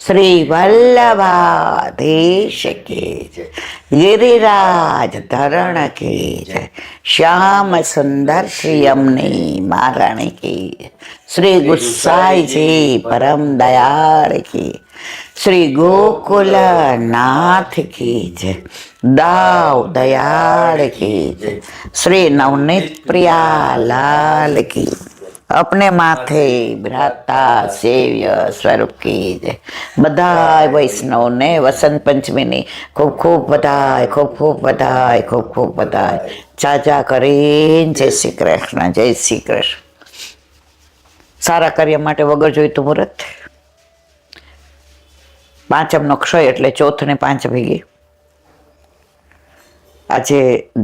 શ્રી વલ્લભાધીશ કી જય, ગિરિરાજ ધરણ કી જય, શ્યામ સુંદર શ્રી યમની મહારાણી કી જય, શ્રી ગુસાઈજી પરમ દયાળ કી, શ્રી ગોકુલ નાથ કી જય, દાવ દયાળ કી જય, શ્રી નવनीत प्रिया लाल की, अपने माथे भ्राता सेव्य स्वरूप की जय। बधाई वैष्णव ने वसंत पंचमी ની ખૂબ ખૂબ બધાય, ખૂબ ખૂબ બધાય, ખૂબ ખૂબ બધાય. ચાચા કરીને જય શ્રી કૃષ્ણ, જય શ્રી કૃષ્ણ. સારા કાર્ય માટે વગર જોઈતું મુહૂર્ત. પાંચમનો ક્ષય એટલે ચોથ ને 5 ભેગી. આજે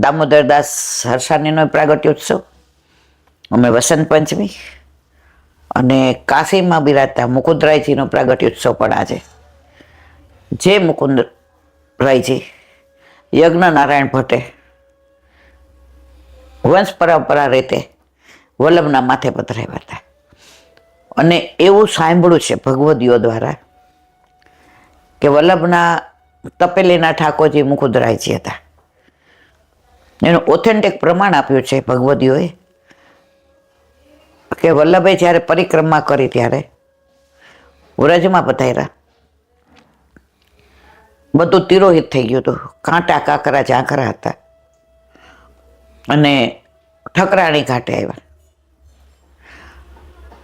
દામોદરદાસ હરસાણીનો પ્રાગટ્યોત્સવ, અમે વસંત પંચમી અને કાશીમાં બિરાજતા મુકુંદરાયજીનો પ્રાગટ્યોત્સવ પણ આજે. જે મુકુંદરાયજી યજ્ઞ નારાયણ ભટ્ટે વંશ પરંપરા રીતે વલ્લભના માથે પધરાવ્યા હતા. અને એવું સાંભળ્યું છે ભગવદીઓ દ્વારા કે વલ્લભના તપેલીના ઠાકોરજી મુકુંદરાયજી હતા. એનું ઓથેન્ટિક પ્રમાણ આપ્યું છે ભગવદીઓએ કે વલ્લભે જ્યારે પરિક્રમા કરી ત્યારે વ્રજમાં પધાર્યા, બધું તિરોહિત થઈ ગયું હતું, કાંટા કાંકરા ઝાંખરા હતા અને ઠકરાણી ઘાટે આવ્યા.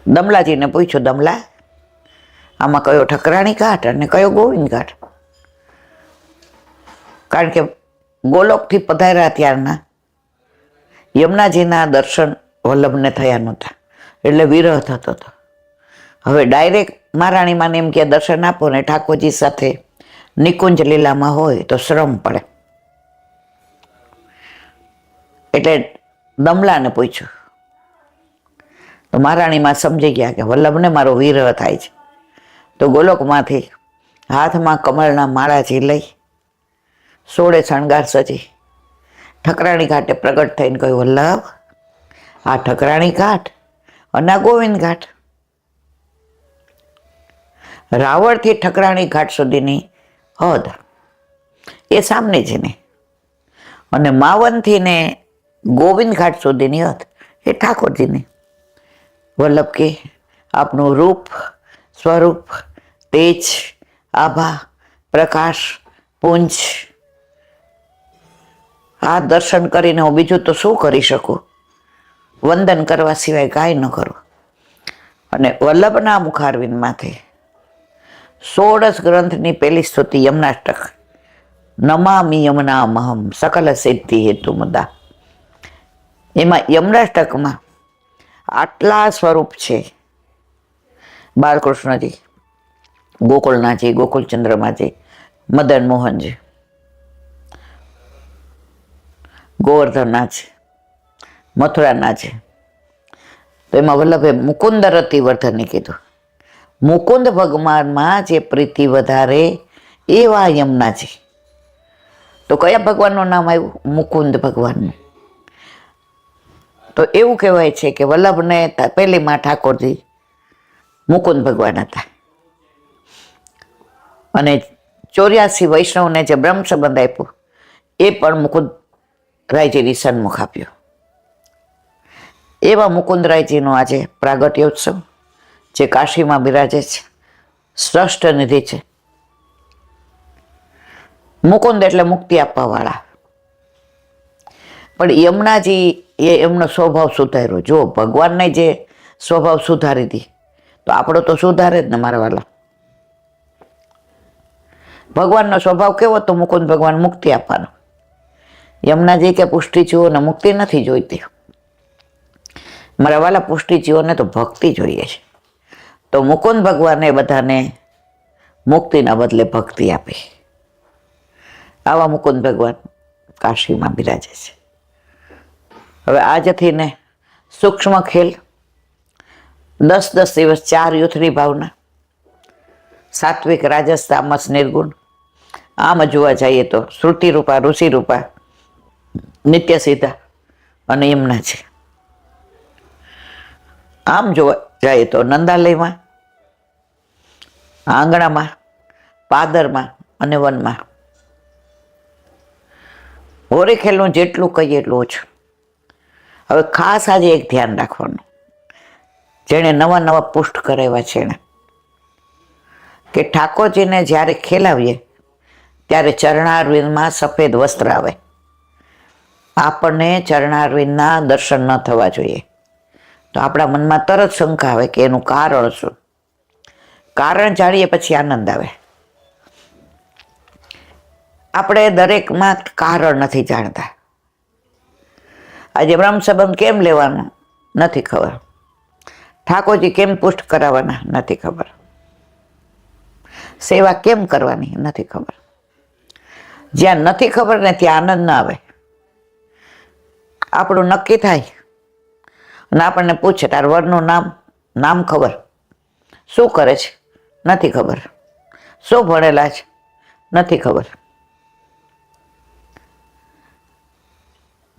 દમલાજીને પૂછ્યું, દમલા આમાં કયો ઠકરાણી ઘાટ અને કયો ગોવિંદ ઘાટ? કારણ કે ગોલોકથી પધાર્યા ત્યારના યમુનાજીના દર્શન વલ્લભને થયા નહોતા, એટલે વિરહ થતો હતો. હવે ડાયરેક્ટ મહારાણીમાને એમ કે દર્શન આપો ને ઠાકોરજી સાથે નિકુંજ લીલામાં હોય તો શ્રમ પડે. એટલે દમલાને પૂછ્યું તો મહારાણીમાં સમજી ગયા કે વલ્લભને મારો વિરહ થાય છે. તો ગોલોકમાંથી હાથમાં કમળના માળાજી લઈ 16 શણગાર સજી ઠકરાણી ઘાટે પ્રગટ થઈને કહ્યું, વલ્લભ આ ઠકરાણી ઘાટ અને આ ગોવિંદ ઘાટ. રાવણથી ઠકરાણી ઘાટ સુધીની હદ એ સામનેજીની અને માવનથી ને ગોવિંદ ઘાટ સુધીની હદ એ ઠાકોરજીની. વલ્લભ કે આપનું રૂપ, સ્વરૂપ, તેજ, આભા, પ્રકાશ, પુંજ, આ દર્શન કરીને હું બીજું તો શું કરી શકું? વંદન કરવા સિવાય કાંઈ ન કરું. અને વલ્લભના મુખારવિંદમાંથી 16 ગ્રંથની પહેલી સ્તુતિ યમનાષ્ટક, નમામિ યમનામહમ સકલ સિદ્ધિ હેતુ મુદ્દા. એમાં યમનાષ્ટકમાં આટલા સ્વરૂપ છે. બાલકૃષ્ણજી, ગોકુળનાથજી, ગોકુળચંદ્રમાજી, મદન મોહનજી, ગોવર્ધનનાથ, મથુરાનાથ છે. તો એમાં વલ્લભે મુકુંદ રતિ વર્ધને કીધું. મુકુંદ ભગવાનમાં જે પ્રીતિ વધારે એવા યમુનાજી. તો કયા ભગવાનનું નામ આવ્યું? મુકુંદ ભગવાનનું. તો એવું કહેવાય છે કે વલ્લભને તપેલીમાં ઠાકોરજી મુકુંદ ભગવાન હતા. અને 84 વૈષ્ણવને જે બ્રહ્મ સંબંધ આપ્યો એ પણ મુકુંદ રાયજીની સન્મુખ આપ્યો. એવા મુકુંદરાયજીનો આજે પ્રાગટ્યોત્સવ જે કાશીમાં બિરાજે છે, શ્રેષ્ઠ નિધિ છે. મુકુંદ એટલે મુક્તિ આપવા વાળા. પણ યમુનાજી એ એમનો સ્વભાવ સુધાર્યો. જો ભગવાનને જે સ્વભાવ સુધારી દી તો આપણો તો સુધારે જ ને મારા વાલા. ભગવાનનો સ્વભાવ કેવો? તો મુકુંદ ભગવાન મુક્તિ આપવાનો. યમુનાજી કે પુષ્ટિ જીવો ને મુક્તિ નથી જોઈતી. મારા વાલા પુષ્ટિ જીવોને તો ભક્તિ જોઈએ છે. તો મુકુંદ ભગવાને બધાને મુક્તિના બદલે ભક્તિ આપી. આવા મુકુંદ ભગવાન કાશીમાં બિરાજે છે. હવે આજથી ને સૂક્ષ્મ ખેલ 10 દિવસ 4 યુથની ભાવના, સાત્વિક, રાજસ, તામસ, નિર્ગુણ. આમ જોવા જઈએ તો શ્રુતિ રૂપા, ઋષિ રૂપા, નિત્ય સીધા અને યમુના છે. આમ જોવા જાય તો નંદાલયમાં આંગણામાં પાદરમાં અને વનમાં. હોરી ખેલનું જેટલું કહીએ એટલું ઓછું. હવે ખાસ આજે એક ધ્યાન રાખવાનું, જેણે નવા નવા પુષ્ટ કરાવ્યા છે એને, કે ઠાકોરજીને જ્યારે ખેલાવીએ ત્યારે ચરણારવિંદમાં સફેદ વસ્ત્ર આવે. આપણને ચરણારવિંદના દર્શન ન થવા જોઈએ. તો આપણા મનમાં તરત શંકા આવે કે એનું કારણ શું? કારણ જાણીએ પછી આનંદ આવે. આપણે દરેકમાં કારણ નથી જાણતા. આજે બ્રહ્મ સંબંધ કેમ લેવાનો નથી ખબર. ઠાકોરજી કેમ પુષ્ટ કરાવવાના નથી ખબર. સેવા કેમ કરવાની નથી ખબર. જ્યાં નથી ખબર ને ત્યાં આનંદ ના આવે. આપણું નક્કી થાય અને આપણને પૂછે તાર વરનું નામ ખબર? શું કરે છે? નથી ખબર. શું ભણેલા છે? નથી ખબર.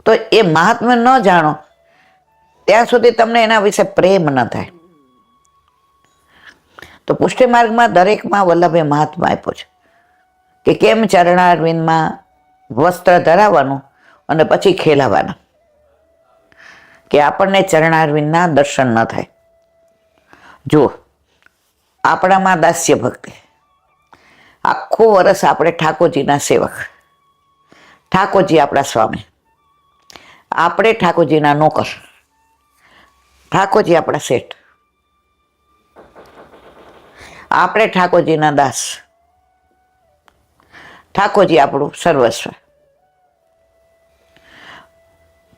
તો એ મહાત્મ્ય ન જાણો ત્યાં સુધી તમને એના વિશે પ્રેમ ન થાય. તો પુષ્ટિ માર્ગમાં દરેકમાં વલ્લભે મહાત્મા આપ્યો છે કે કેમ ચરણારવિંદમાં વસ્ત્ર ધરાવવાનું અને પછી ખેલાવાના, કે આપણને ચરણારવિંદના દર્શન ન થાય. જુઓ, આપણામાં દાસ્ય ભક્તિ, આખું વર્ષ આપણે ઠાકોરજીના સેવક, ઠાકોરજી આપણા સ્વામી, આપણે ઠાકોરજીના નોકર, ઠાકોરજી આપણા શેઠ, આપણે ઠાકોરજીના દાસ, ઠાકોરજી આપણું સર્વસ્વ.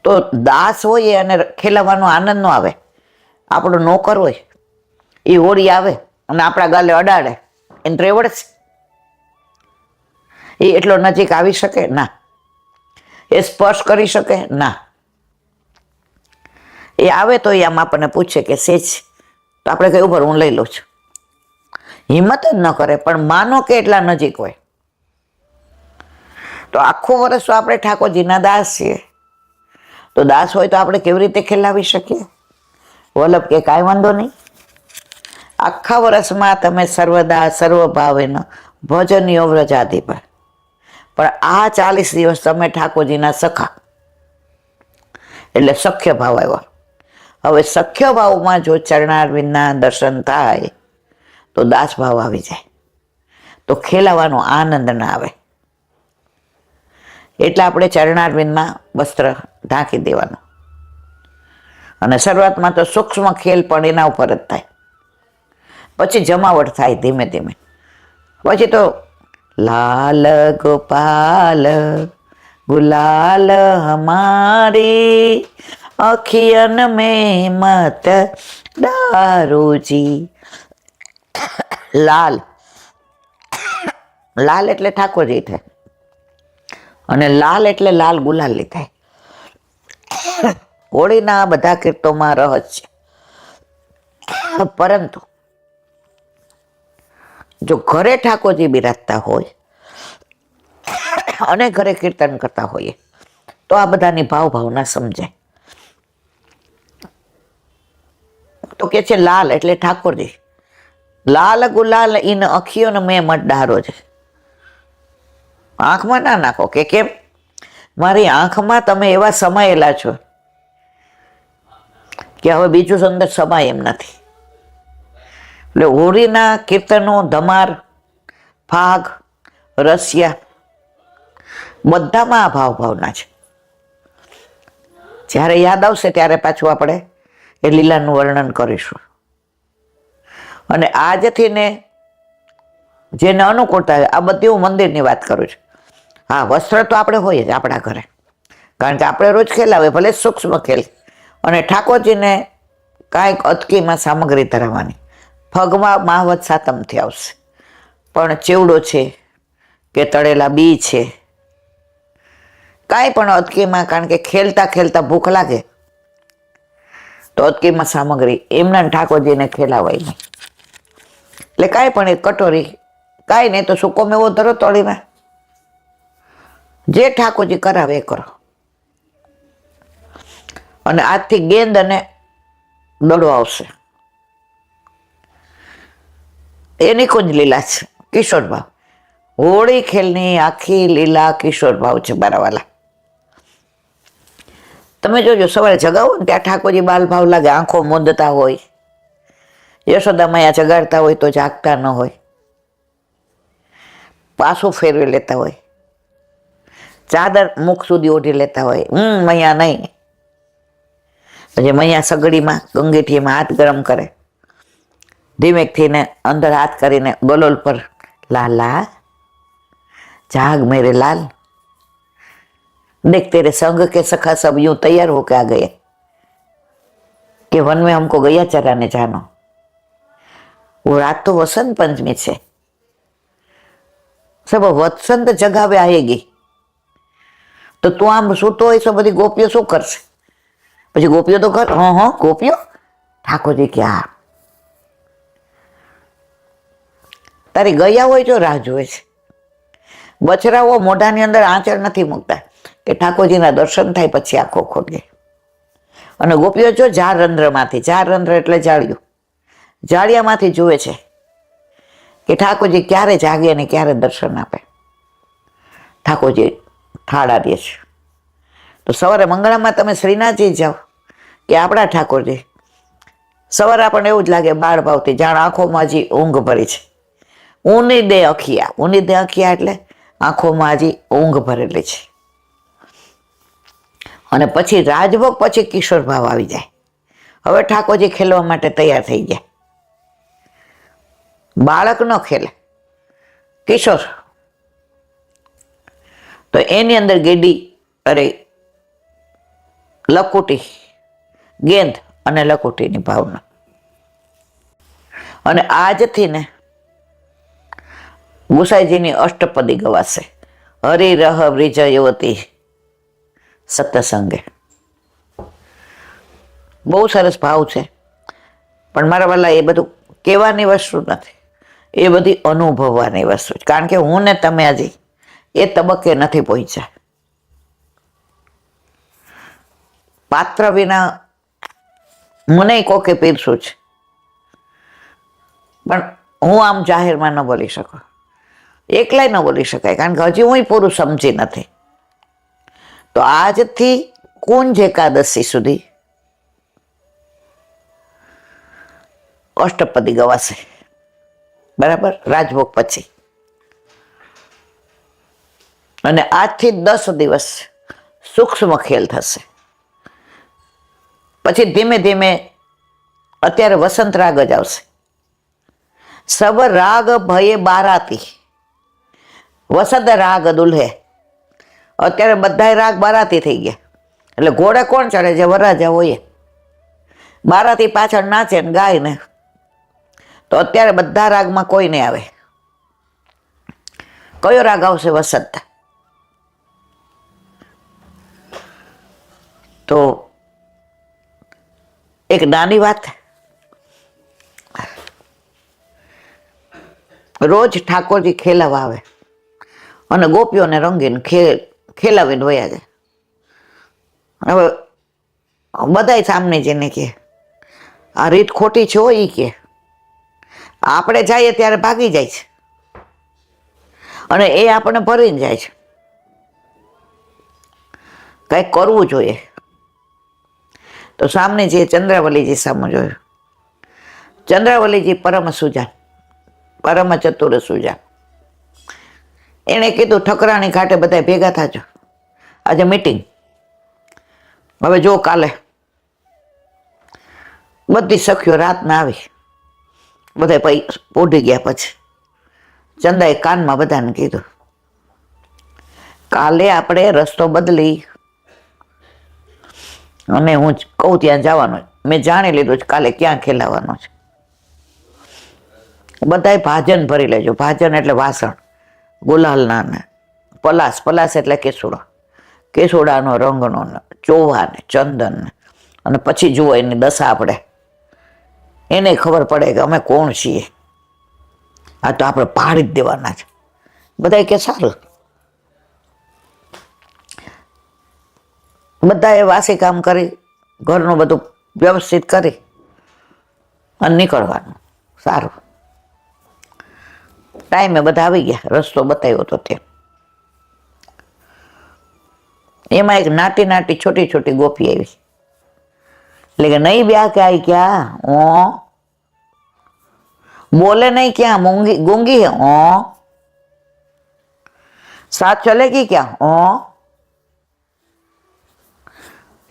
તો દાસ હોય અને ખેલાવાનો આનંદ ન આવે. આપણો નોકર હોય એ હોળી આવે અને આપણા ગાલે અડાડે, એને ત્રેવડ છે? એ એટલો નજીક આવી શકે? ના. એ સ્પર્શ કરી શકે? ના. એ આવે તો એ આમ આપણને પૂછે કે સેજ, તો આપણે કઈ ઉપર હું લઈ લઉં છું. હિંમત જ ન કરે, પણ માનો કે એટલા નજીક હોય. તો આખું વર્ષ તો આપણે ઠાકોરજીના દાસ છીએ. તો દાસ હોય તો આપણે કેવી રીતે ખેલાવી શકીએ? વલ્લભ કે કાંઈ વાંધો નહીં, આખા વર્ષમાં તમે સર્વદા સર્વભાવેન ભજનીયો વ્રજાધિપ, પણ આ 40 દિવસ તમે ઠાકોરજીના સખા, એટલે સખ્ય ભાવ આવ્યો. હવે સખ્ય ભાવમાં જો ચરણારવિંદના દર્શન થાય તો દાસ ભાવ આવી જાય, તો ખેલાવાનો આનંદ ના આવે. એટલે આપણે ચરણારવિંદમાં વસ્ત્ર ઢાંકી દેવાનું. અને શરૂઆતમાં તો સૂક્ષ્મ ખેલ પણ એના ઉપર જ થાય, પછી જમાવટ થાય ધીમે ધીમે. પછી તો લાલ ગોપાલ ગુલાલ હમારી અખિયન में मत दारूजी. લાલ, લાલ એટલે ઠાકોરજી થાય, અને લાલ એટલે લાલ ગુલાલી થાય. હોળીના બધા કીર્તોમાં રહસ્ય છે. પરંતુ જો ઘરે ઠાકોરજી બિરાજતા હોય અને ઘરે કીર્તન કરતા હોઈએ તો આ બધાની ભાવના સમજાય. તો કે છે લાલ એટલે ઠાકોરજી, લાલ ગુલાલ ઇન અખિયોને મેં મત ડારો છે. આંખમાં ના નાખો. કે કેમ? મારી આંખમાં તમે એવા સમાયેલા છો કે હવે બીજું સુંદર સમાય એમ નથી. એટલે હોળીના કીર્તનો, ધમાર, ફાગ, રસિયા બધામાં આ ભાવના છે. જ્યારે યાદ આવશે ત્યારે પાછું આપણે એ લીલાનું વર્ણન કરીશું. અને આજથી ને જેને અનુકૂળતા હોય, આ બધી હું મંદિરની વાત કરું છું. હા, વસ્ત્ર તો આપણે હોઈએ જ આપણા ઘરે, કારણ કે આપણે રોજ ખેલાવે, ભલે સૂક્ષ્મ ખેલ. અને ઠાકોરજીને કાંઈક અટકીમાં સામગ્રી ધરાવવાની. ફગમાં માહવત સાતમથી આવશે, પણ ચેવડો છે કે તળેલા બી છે, કાંઈ પણ અટકીમાં, કારણ કે ખેલતા ખેલતા ભૂખ લાગે તો અટકીમાં સામગ્રી એમના ઠાકોરજીને ખેલાવાય નહીં. એટલે કાંઈ પણ એક કટોરી, કાંઈ નહીં તો સૂકો મેવો ધરો તળીમાં, જે ઠાકોરજી કરાવે એ કરો. અને આજથી ગેંદ અને દડો આવશે, એની કુંજ લીલા છે, કિશોર ભાવ. હોળી ખેલની આખી લીલા કિશોર ભાવ છે બારાવાલા. તમે જોજો સવારે જગાવો ને ત્યાં ઠાકોરજી બાલ ભાવ લાગે, આંખો મૂંદતા હોય, યશોદા મૈયા જગાડતા હોય તો જાગતા ન હોય, પાછું ફેરવી લેતા હોય, ચાદર મુખ સુધી ઓઢી લેતા હોય. મૈયા નહીં. પછી મૈયા સગડીમાં ગંગેઠીમાં હાથ ગરમ કરે, ધીમેકથી ને અંદર હાથ કરીને ગલોલ પર, લાલા जाग मेरे लाल, देख तेरे संग के सखा सब यूं तैयार होके आ गए कि वन में हमको गैया चराने जानो. वो रात तो वसंत पंचमी છે, सब वसंत जगावे आएगी. तो તું આમ સૂતો હોય તો બધી ગોપીઓ શું કરશે? પછી ગોપીઓ તો કર, હા ગોપીઓ ઠાકોરજી ક્યાં? તારી ગયા હોય તો રાહ જોવે છે. બચરાઓ મોઢાની અંદર આંચળ નથી મૂકતા કે ઠાકોરજીના દર્શન થાય પછી આંખો ખોલે. અને ગોપીઓ જો ઝારરંધ્રમાંથી, ઝારરંધ્ર એટલે જાળિયું, જાળિયામાંથી જુએ છે કે ઠાકોરજી ક્યારે જાગે ને ક્યારે દર્શન આપે. ઠાકોરજી થાળા દે છે. તો સવારે મંગળામાં તમે શ્રીનાથજી જાઓ કે આપણા ઠાકોરજી, સવારે આપણને એવું જ લાગે બાળ ભાવથી, જાણ આંખોમાં હજી ઊંઘ ભરી છે. ઊની દે અખિયા, ઊની દે અખિયા એટલે આંખોમાં હજી ઊંઘ ભરેલી છે. અને પછી રાજભોગ, પછી કિશોર ભાવ આવી જાય. હવે ઠાકોરજી ખેલવા માટે તૈયાર થઈ જાય. બાળક ન ખેલે, કિશોર. તો એની અંદર ગેડી, અરે લકુટી, ગેંદ અને લકુટીની ભાવના. અને આજથી ને ગુસાઈજીની અષ્ટપદી ગવાશે, હરિ રહ બ્રિજયવતી સતસંગે. બહુ સરસ ભાવ છે, પણ મારા વાલા એ બધું કહેવાની વસ્તુ નથી, એ બધી અનુભવવાની વસ્તુ છે. કારણ કે હું ને તમે હજી એ તબક્કે નથી પહોંચ્યા. પાત્ર વિના મને કોકે પીરસું છે, પણ હું આમ જાહેરમાં ન બોલી શકું, એકલાય ન બોલી શકાય, કારણ કે હજી હું પૂરું સમજી નથી. તો આજથી કુંજ એકાદશી સુધી અષ્ટપદી ગવાશે, બરાબર, રાજભોગ પછી. અને આજથી 10 દિવસ સૂક્ષ્મ ખેલ થશે. પછી ધીમે ધીમે અત્યારે વસંત રાગ જ આવશે. સબ રાગ ભયે બારાતી, વસંત રાગ દુલ્હે. અત્યારે બધા રાગ બારાતી થઈ ગયા. એટલે ઘોડે કોણ ચડે? જે વરરાજા હોય. બારાતી પાછળ નાચે ને ગાય ને. તો અત્યારે બધા રાગમાં કોઈ નહીં આવે. કયો રાગ આવશે? વસંત. તો એક નાની વાત, રોજ ઠાકોરજી ખેલાવા આવે અને ગોપીઓને રંગીને ખેલાવીને વયા જાય. હવે બધાય સામને જેને કે આ રીત ખોટી છે એ કે, આપણે જઈએ ત્યારે ભાગી જાય છે અને એ આપણને ભરીને જાય છે. કંઈક કરવું જોઈએ. તો સામને જે ચંદ્રાવલીજી સામે જોયું, ચંદ્રાવલીજી પરમ સુજાન, પરમ ચતુર સુજાન. એણે કીધું ઠકરાણી ઘાટે બધા ભેગા થાજો, આજે મીટિંગ. હવે જો કાલે બધી સખીઓ રાતના આવી, બધા પછી પોઢી ગયા. પછી ચંદાએ કાનમાં બધાને કીધું, કાલે આપણે રસ્તો બદલી અને હું કહું ત્યાં જવાનું. મેં જાણી લીધું છે કાલે ક્યાં ખેલાવાનું છે. બધાએ ભાજન ભરી લેજો. ભાજન એટલે વાસણ, ગુલાલના ને પલાસ, પલાસ એટલે કેસુડા, કેસુડાનો રંગનો ને ચોવા ને ચંદન ને. અને પછી જુઓ એની દશા આપણે, એને ખબર પડે કે અમે કોણ છીએ. આ તો આપણે પાડી જ દેવાના છે. બધા કે સારું. બધાએ વાસી કામ કરી, ઘરનું બધું વ્યવસ્થિત કરી અને નીકળવાનું. સારું. ટાઈમે બધા આવી ગયા, રસ્તો બતાવ્યો તો તે. એમાં એક નાટી નાટી છોટી છોટી ગોપી આવી, એટલે કે નહીં ब्याह क्या आई क्या, ओ बोले नहीं क्या, मूंगी गूंगी है, ओ साथ चलेगी क्या, ओ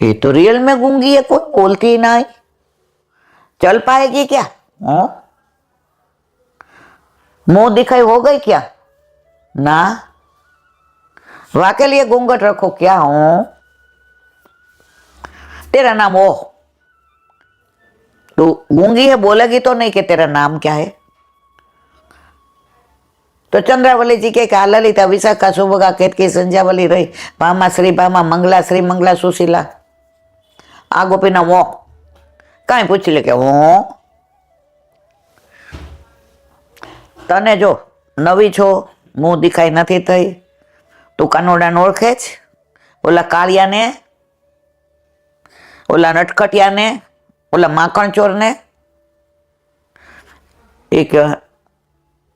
ये तो रियल में गूंगी है, कोई बोलती ही नहीं, चल पाएगी क्या, ओ मुंह दिखाई हो गई क्या, ना वाह के लिए घूंघट रखो क्या, हूं तेरा नाम ओ, तू गूंगी है बोलेगी तो नहीं कि तेरा नाम क्या है. तो चंद्रावली जी के आ ललिता विशाखा सुभगा केतकी संध्यावली रही भामा श्री भामा मंगला श्री मंगला सुशीला आ गोपी ना वो कहीं पूछ ले के હું તને જો નવી છો, મું દેખાઈ નથી થઈ, તું કાનોડાને ઓળખે જ, ઓલા કાળિયાને, ઓલા નટખટિયાને, ઓલા માખણ ચોરને, એ કે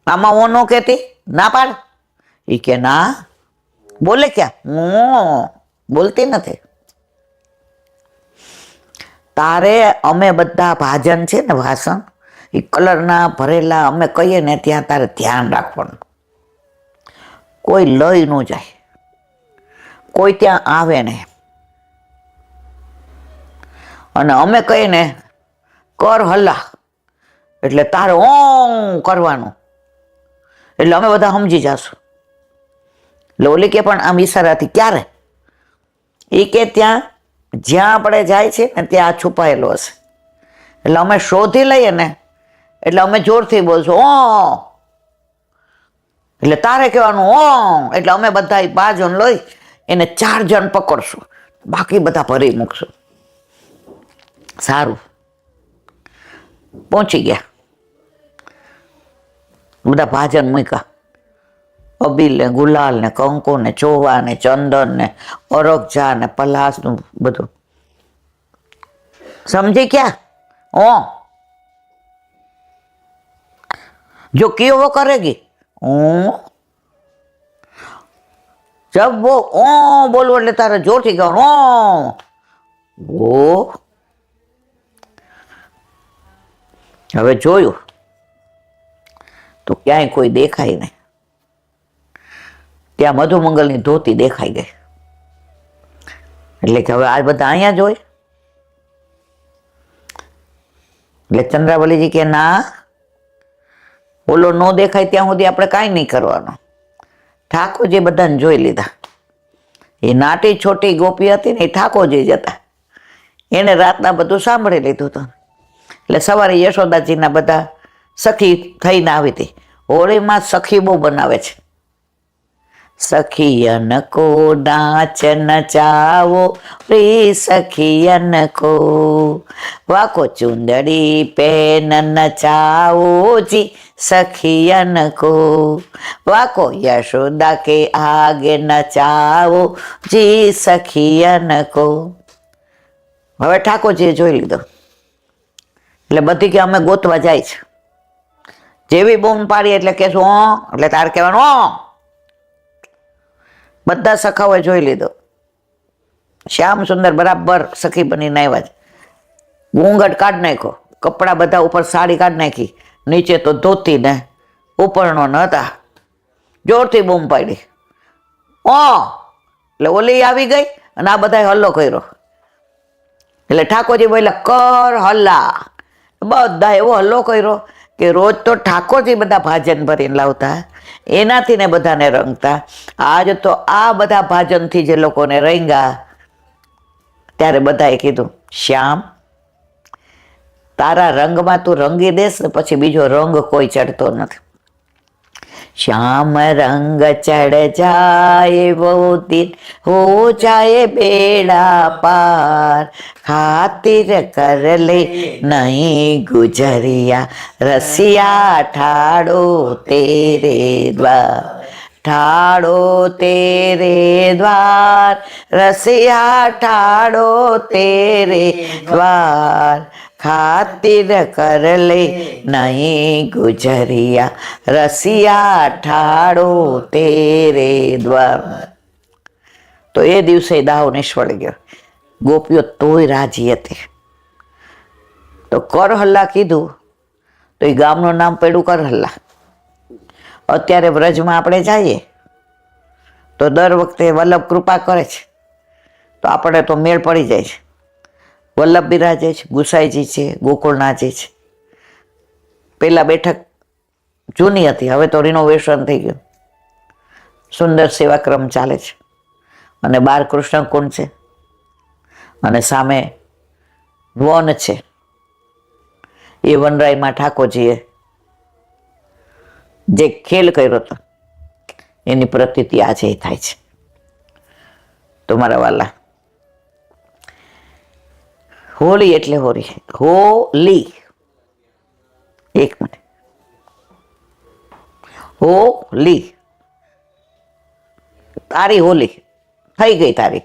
આમાં હું ન કહેતી, ના પાડ. એ કે ના, બોલે ક્યાં, હું બોલતી નથી. તારે અમે બધા ભાજન છે ને ભાષણ, એ કલરના ભરેલા અમે કહીએ ને ત્યાં તારે ધ્યાન રાખવાનું, કોઈ લઈ ન જાય, કોઈ ત્યાં આવે ને, અને અમે કહીએ ને કર હલ્લા એટલે તારે ઓં કરવાનું, એટલે અમે બધા સમજી જશું. એટલે ઓલી કે પણ આમ ઈશારાથી ક્યારે, એ કે ત્યાં જ્યાં આપણે જાય છે ને ત્યાં છુપાયેલો હશે, એટલે અમે શોધી લઈએ ને એટલે અમે જોરથી બોલશું ઓ, એટલે તારે કહેવાનું ઓ, એટલે અમે બધા 5 જણ લઈ એને 4 જણ પકડશું, બાકી બધા ભરી મૂકશું. સારું, પહોંચી ગયા, બધા ભાજન મૂક્યા, અબીલ ને ગુલાલ ને કંકુ ને ચોવા ને ચંદન ને અરગજા ને પલાસ નું બધું. समझे क्या, ओ जो किया वो करेगी, ओ जब वो ओ बोलो એટલે તારે જોરથી કહેવાનું ઓ. હવે જોયું તો ક્યાંય કોઈ દેખાય નહીં, ત્યાં મધુમંગલની ધોતી દેખાઈ ગઈ, એટલે કે હવે આ બધા અહીંયા જોઈ. એટલે ચંદ્રાવલીજી કે ના, ઓલો ન દેખાય ત્યાં સુધી આપણે કાંઈ નહીં કરવાનું. ઠાકોરજી બધાને જોઈ લીધા, એ નાટી છોટી ગોપી હતી ને એ ઠાકોરજી જ હતા, એને રાતના બધું સાંભળી લીધું હતું. એટલે સવારે યશોદાજીના બધા સખી થઈને આવી હતી. હોળીમાં સખી બહુ બનાવે છે, સખિયન કો નાચ નચાવો રે સખિયન કો, વાકો ચુંદડી પેન નચાવો જી સખિયન કો, વાકો યશોદા કે આગે નચાવો જી સખિયન કો. હવે ઠાકોરજીએ જોઈ લીધો, એટલે બધી કે અમે ગોતવા જાય છે. જેવી બૂમ પાડી એટલે કહેશું ઓ, એટલે તારે કહેવાનું ઓ. બધા સખાઓએ જોઈ લીધો, શ્યામ સુંદર બરાબર સખી બનીને આવ્યા છે. ઘૂંઘટ કાઢ નાખ્યો, કપડા બધા ઉપર સાડી કાઢ નાખી, નીચે તો ધોતી ને ઉપરનો ન હતા. જોરથી બૂમ પાડી ઓ, એટલે ઓલી આવી ગઈ અને આ બધા હલ્લો કર્યો. એટલે ઠાકોરજી બોલ્યા કર હલ્લા, બધા એવો હલ્લો કર્યો કે રોજ તો ઠાકોરજી બધા ભાજન ભરીને લાવતા, એનાથી ને બધાને રંગતા. આજ તો આ બધા ભાજનથી જે લોકોને રંગ્યા, ત્યારે બધાએ કીધું શ્યામ તારા રંગમાં તું રંગી દેશ ને પછી બીજો રંગ કોઈ ચડતો નથી. श्याम रंग चढ़ जाए वो दिन हो जाए बेड़ा पार, खातिर कर ले नहीं गुजरिया रसिया ठाड़ो तेरे द्वार, ठाड़ो तेरे द्वार, रसिया ठाड़ो तेरे द्वार, खातिर कर ले नहीं गुजरिया, रसिया ठाड़ो तेरे द्वार. તો એ દિવસે દાવ નિષ્ફળ ગયો. ગોપીઓ તોય રાજી હતી. તો કરહલ્લા કીધું તો એ ગામનું નામ પડ્યું કરહલ્લા. અત્યારે વ્રજમાં આપણે જઈએ તો દર વખતે વલ્લભ કૃપા કરે છે તો આપણે તો મેળ પડી જાય છે. વલ્લભ બિરાજે છે, ગુસાઈજી છે, ગોકુળનાથજી છે. પેલા બેઠક જૂની હતી, હવે તો રિનોવેશન થઈ ગયું, સુંદર સેવાક્રમ ચાલે છે. અને બાર કૃષ્ણ કુંડ છે અને સામે વન છે. એ વનરાયમાં ઠાકોરજીએ જે ખેલ કર્યો હતો એની પ્રતીતિ આજે થાય છે. તો મારા વાલા, હોળી એટલે હોળી, હોલી, એક મિનિટ, હોલી, તારી હોલી થઈ ગઈ, તારી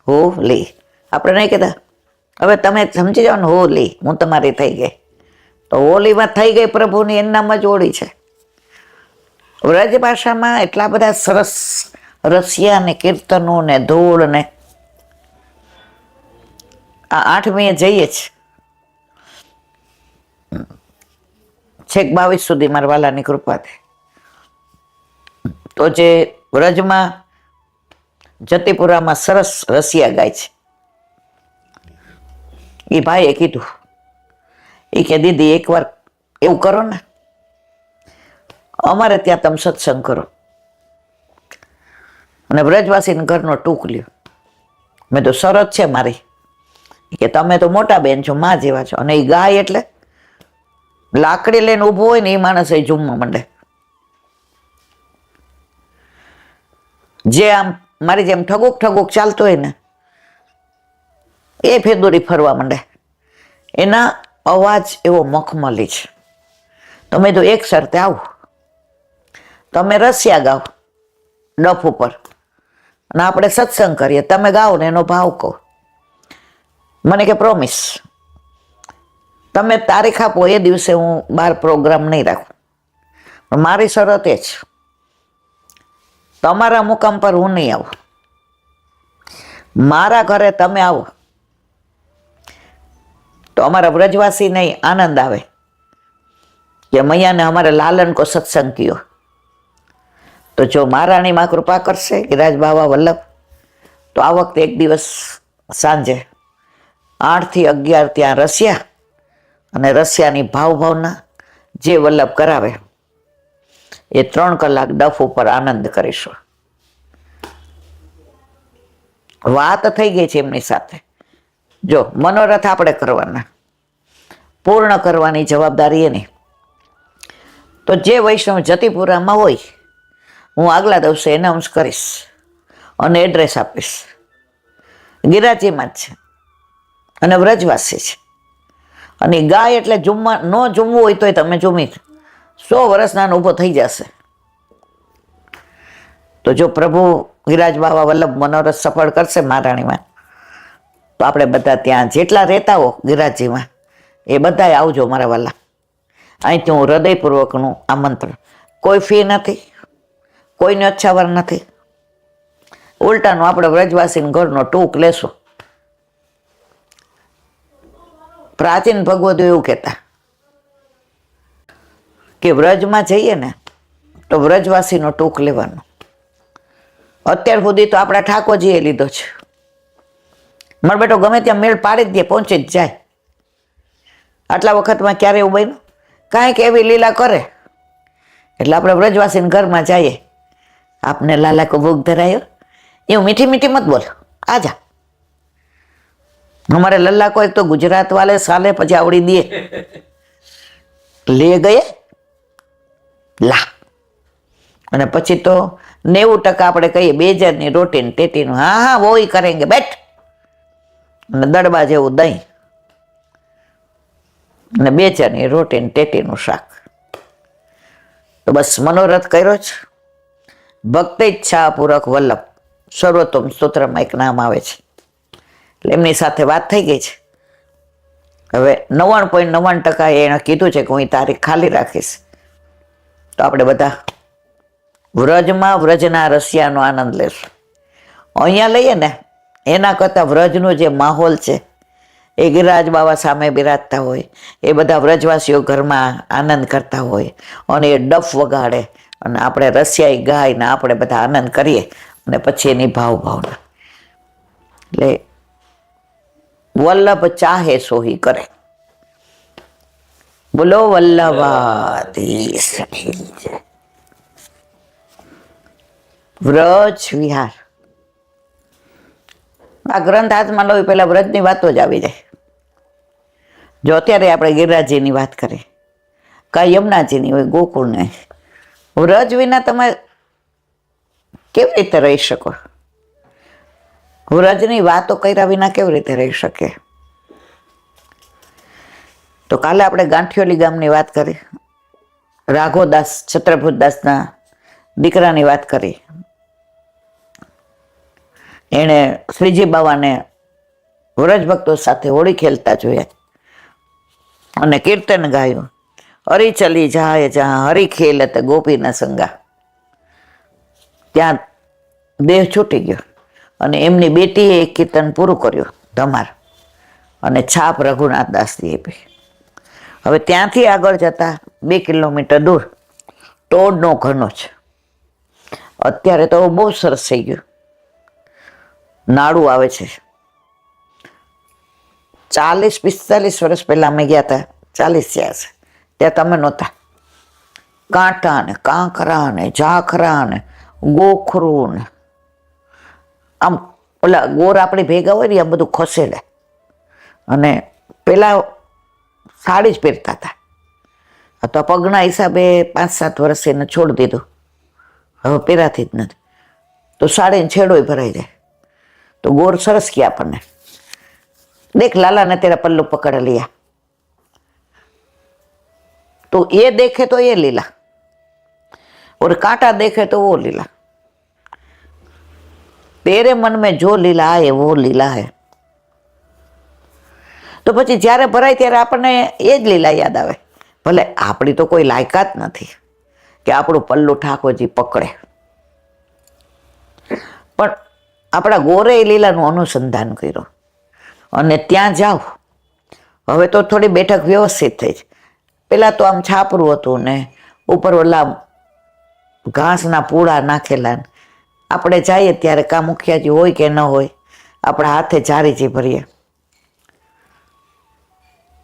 હોલી. આપણે નહીં કહેતા હવે તમે સમજી જાઓ ને, હોલી હું તમારી થઈ ગઈ. તો હોલીમાં થઈ ગઈ પ્રભુની, એનું નામ જ હોળી છે. વ્રજ ભાષામાં એટલા બધા સરસ રસિયા ને કીર્તનો ને ધૂળ ને. આ 8મીએ જઈએ જ છેક 22 સુધી મારા વાલાની કૃપાથી. તો જે વ્રજમાં જતીપુરામાં સરસ રસિયા ગાય છે, એ ભાઈએ કીધું, એ કે દીદી એકવાર એવું કરો ને, અમારે ત્યાં તમે સત્સંગ કરો અને વ્રજવાસીને ઘરનો ટૂંક લ્યો. મેં તો શરત છે મારી કે તમે તો મોટા બેન છો, માં જેવા છો. અને એ ગાય એટલે લાકડી લઈને ઊભો હોય ને એ માણસ એ ઝૂમવા માંડે. જે આમ મારી જેમ ઠગુક ઠગુક ચાલતો હોય ને એ ફેદોરી ફરવા માંડે. એના અવાજ એવો મખમલી છે. તમે તો એક શરતે આવો, તમે રસિયા ગાઓ ડફ ઉપર અને આપણે સત્સંગ કરીએ, તમે ગાઓ ને એનો ભાવ કહો. મને કે પ્રોમિસ, તમે તારીખ આપો એ દિવસે હું બહાર પ્રોગ્રામ નહીં રાખું. પણ મારી શરત એ છે, તમારા મુકામ પર હું નહીં આવું, મારા ઘરે તમે આવો તો અમારા વ્રજવાસીને આનંદ આવે કે મૈયાને અમારે લાલન કો સત્સંગ કયો. તો જો મહારાણીમાં કૃપા કરશે ગિરાજ બાવા વલ્લભ, તો આ વખતે એક દિવસ સાંજે 8 થી 11 ત્યાં રસિયા અને રસિયાની ભાવના જે વલ્લભ કરાવે એ 3 કલાક ડફ ઉપર આનંદ કરીશું. વાત થઈ ગઈ છે એમની સાથે. જો મનોરથ આપણે કરવાના, પૂર્ણ કરવાની જવાબદારી એની. તો જે વૈષ્ણવ જતીપુરામાં હોય, હું આગલા દિવસે એનાઉન્સ કરીશ અને એડ્રેસ આપીશ. ગિરાજીમાં જ છે અને વ્રજવાસી છે. અને ગાય એટલે જુમવા ન જુમવું હોય તોય તમે જુમી 100 વર્ષના ઊભો થઈ જશે. તો જો પ્રભુ ગિરાજ બાવા વલ્લભ મનોરથ સફળ કરશે મહારાણીમાં, તો આપણે બધા ત્યાં જેટલા રહેતા હો ગિરાજીમાં એ બધાય આવજો મારા વાલા. અહીંથી હું હૃદયપૂર્વકનું આમંત્રણ. કોઈ ફી નથી, કોઈને અચ્છાવર નથી. ઉલટાનું આપણે વ્રજવાસીને ઘરનો ટૂંક લેશું. પ્રાચીન ભગવદો એવું કહેતા કે વ્રજમાં જઈએ ને તો વ્રજવાસીનો ટૂંક લેવાનો. અત્યાર સુધી તો આપણા ઠાકોરજીએ લીધો છે. મારો બેટો ગમે ત્યાં મેળ પાડી જ દે, પહોંચી જ જાય. આટલા વખતમાં ક્યારે એવું બન્યું? કાંઈક એવી લીલા કરે એટલે આપણે વ્રજવાસીને ઘરમાં જઈએ, આપને લાલા કો ભોગ ધરાયો, એવું મીઠી મીઠી મત બોલ, આજા. हमारे लल्ला को एक तो गुजरात वाले साले પછી આવડી દે, લે ગયે લા. અને પછી તો 90% આપણે કહીએ 2000ની રોટી ને ટેટીનું, હા હા वो ही करेंगे બેઠ. અને દડબા જેવું દહીં અને 2000ની રોટી ને ટેટીનું શાક. તો બસ મનોરથ કર્યો છે. ભક્તેચ્છાપૂર્વક વલ્લભ સર્વોત્તમ સ્તોત્રમાં એક નામ આવે છે. એટલે એમની સાથે વાત થઈ ગઈ છે. હવે 99.99% એણે કીધું છે કે હું તારીખ ખાલી રાખીશ. તો આપણે બધા વ્રજમાં વ્રજના રસિયાનો આનંદ લેશું. અહીંયા લઈએ ને એના કરતાં વ્રજનું જે માહોલ છે એ ગિરિરાજ બાબા સામે બિરાજતા હોય, એ બધા વ્રજવાસીઓ ઘરમાં આનંદ કરતા હોય અને એ ડફ વગાડે અને આપણે રસિયાઈ ગાય ને આપણે બધા આનંદ કરીએ અને પછી એની ભાવના. એટલે વલ્લભ ચાહે સોહી કરે. બોલો વલ્લભાધીશ. વ્રજ વિહાર. આ ગ્રંથ હાથમાં લો પેલા વ્રજની વાતો જ આવી જાય. જો અત્યારે આપણે ગિરિરાજજીની વાત કરીએ, કાં યમુનાજીની હોય, ગોકુળની, વ્રજ વિના તમે કેવી રીતે રહી શકો? વ્રજની વાતો કર્યા વિના કેવી રીતે રહી શકે? તો કાલે આપણે ગાંઠિયોલી ગામની વાત કરી, રાઘોદાસ છત્રભુજદાસના દીકરાની વાત કરી. એણે શ્રીજી બાવાને વ્રજ ભક્તો સાથે હોળી ખેલતા જોયા અને કીર્તન ગાયું, હરી ચલી જાય જ્યાં હરી ખેલત ગોપી ન સંગા. ત્યાં દેહ છૂટી ગયો અને એમની બેટીએ એક કીર્તન પૂરું કર્યું, ધમાર, અને છાપ રઘુનાથ દાસજી આપી. હવે ત્યાંથી આગળ જતા 2 કિલોમીટર દૂર ટોડનો ઘનો છે. અત્યારે તો બહુ સરસ થઈ ગયું, નાડું આવે છે. 40-45 વર્ષ પહેલા અમે ગયા હતા, 40 થયા છે, ત્યાં તમે નહોતા. કાંટા ને કાંકરા ને ઝાખરા ને ગોખરું ને આમ ઓલા ગોર આપણી ભેગા હોય ને આ બધું ખસેડે. અને પેલા સાડી જ પહેરતા હતા, તો પગના હિસાબે 5-7 વર્ષ એને છોડી દીધું, હવે પહેરાતી જ નથી. તો સાડીને છેડોય ભરાઈ જાય. તો ગોર સરસ किया આપણને, देख लाला ने तेरा पल्लू पकड़ लिया, तो ये देखे तो ये लीला और कांटा देखे तो वो लीला. तेरे मन में जो लीला है वो लीला है. તો પછી જ્યારે ભરાય ત્યારે આપણને એ જ લીલા યાદ આવે. ભલે આપણી તો કોઈ લાયકાત નથી કે આપણું પલ્લું ઠાકોરજી પકડે, પણ આપણા ગોરે એ લીલાનું અનુસંધાન કર્યું અને ત્યાં જાઓ. હવે તો થોડી બેઠક વ્યવસ્થિત થઈ છે. પેલા તો આમ છાપરું હતું ને ઉપર ઓલા ઘાસના પૂળા નાખેલા. આપણે જઈએ ત્યારે કા મુખિયાજી હોય કે ન હોય, આપણા હાથે જારીજી ભરીએ.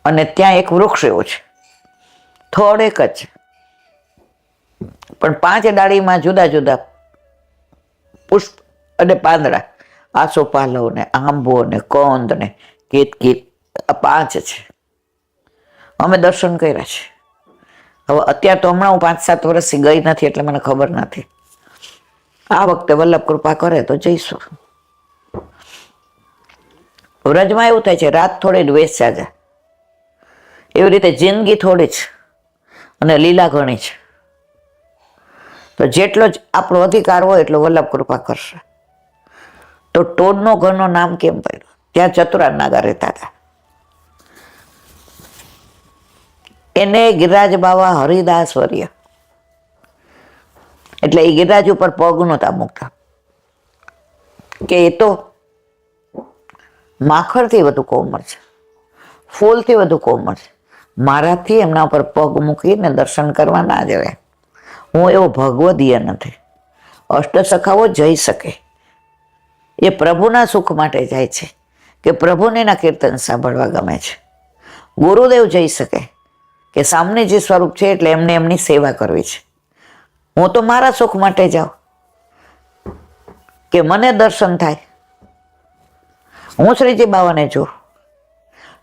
અને ત્યાં એક વૃક્ષ એવું છે, થોડેક જ, પણ 5 ડાળીમાં જુદા જુદા પુષ્પ અને પાંદડા, આસોપાલવ ને આંબો ને કંદ ને કેતકીત, આ 5 છે. અમે દર્શન કર્યા છે. હવે અત્યારે તો હમણાં હું 5-7 વર્ષથી ગઈ નથી એટલે મને ખબર નથી. આ વખતે વલ્લભ કૃપા કરે તો જઈશું. વ્રજમાં એવું થાય છે, રાત થોડી જ વેચ્યા જાય, એવી રીતે જિંદગી થોડી જ અને લીલા ઘણી છે. તો જેટલો જ આપણો અધિકાર હોય એટલો વલ્લભ કૃપા કરશે. તો ટોડનો ઘરનું નામ કેમ પડ્યું? ત્યાં ચતુરા નાગા રહેતા હતા. એને ગિરિરાજ બાવા હરિદાસ વર્ય, એટલે એ ગિરિરાજ ઉપર પગ નહોતા મૂકતા કે એ તો માખણથી વધુ કોમળ છે, ફૂલથી વધુ કોમળ છે, મારાથી એમના ઉપર પગ મૂકીને દર્શન કરવા ના જવાય. હું એવો ભગવદીય નથી. અષ્ટસખાઓ જઈ શકે, એ પ્રભુના સુખ માટે જાય છે કે પ્રભુને એના કીર્તન સાંભળવા ગમે છે. ગુરુદેવ જઈ શકે કે સામને જે સ્વરૂપ છે એટલે એમને એમની સેવા કરવી છે. હું તો મારા સુખ માટે જાઉં કે મને દર્શન થાય. હું શ્રીજી બાવાને જોઉં.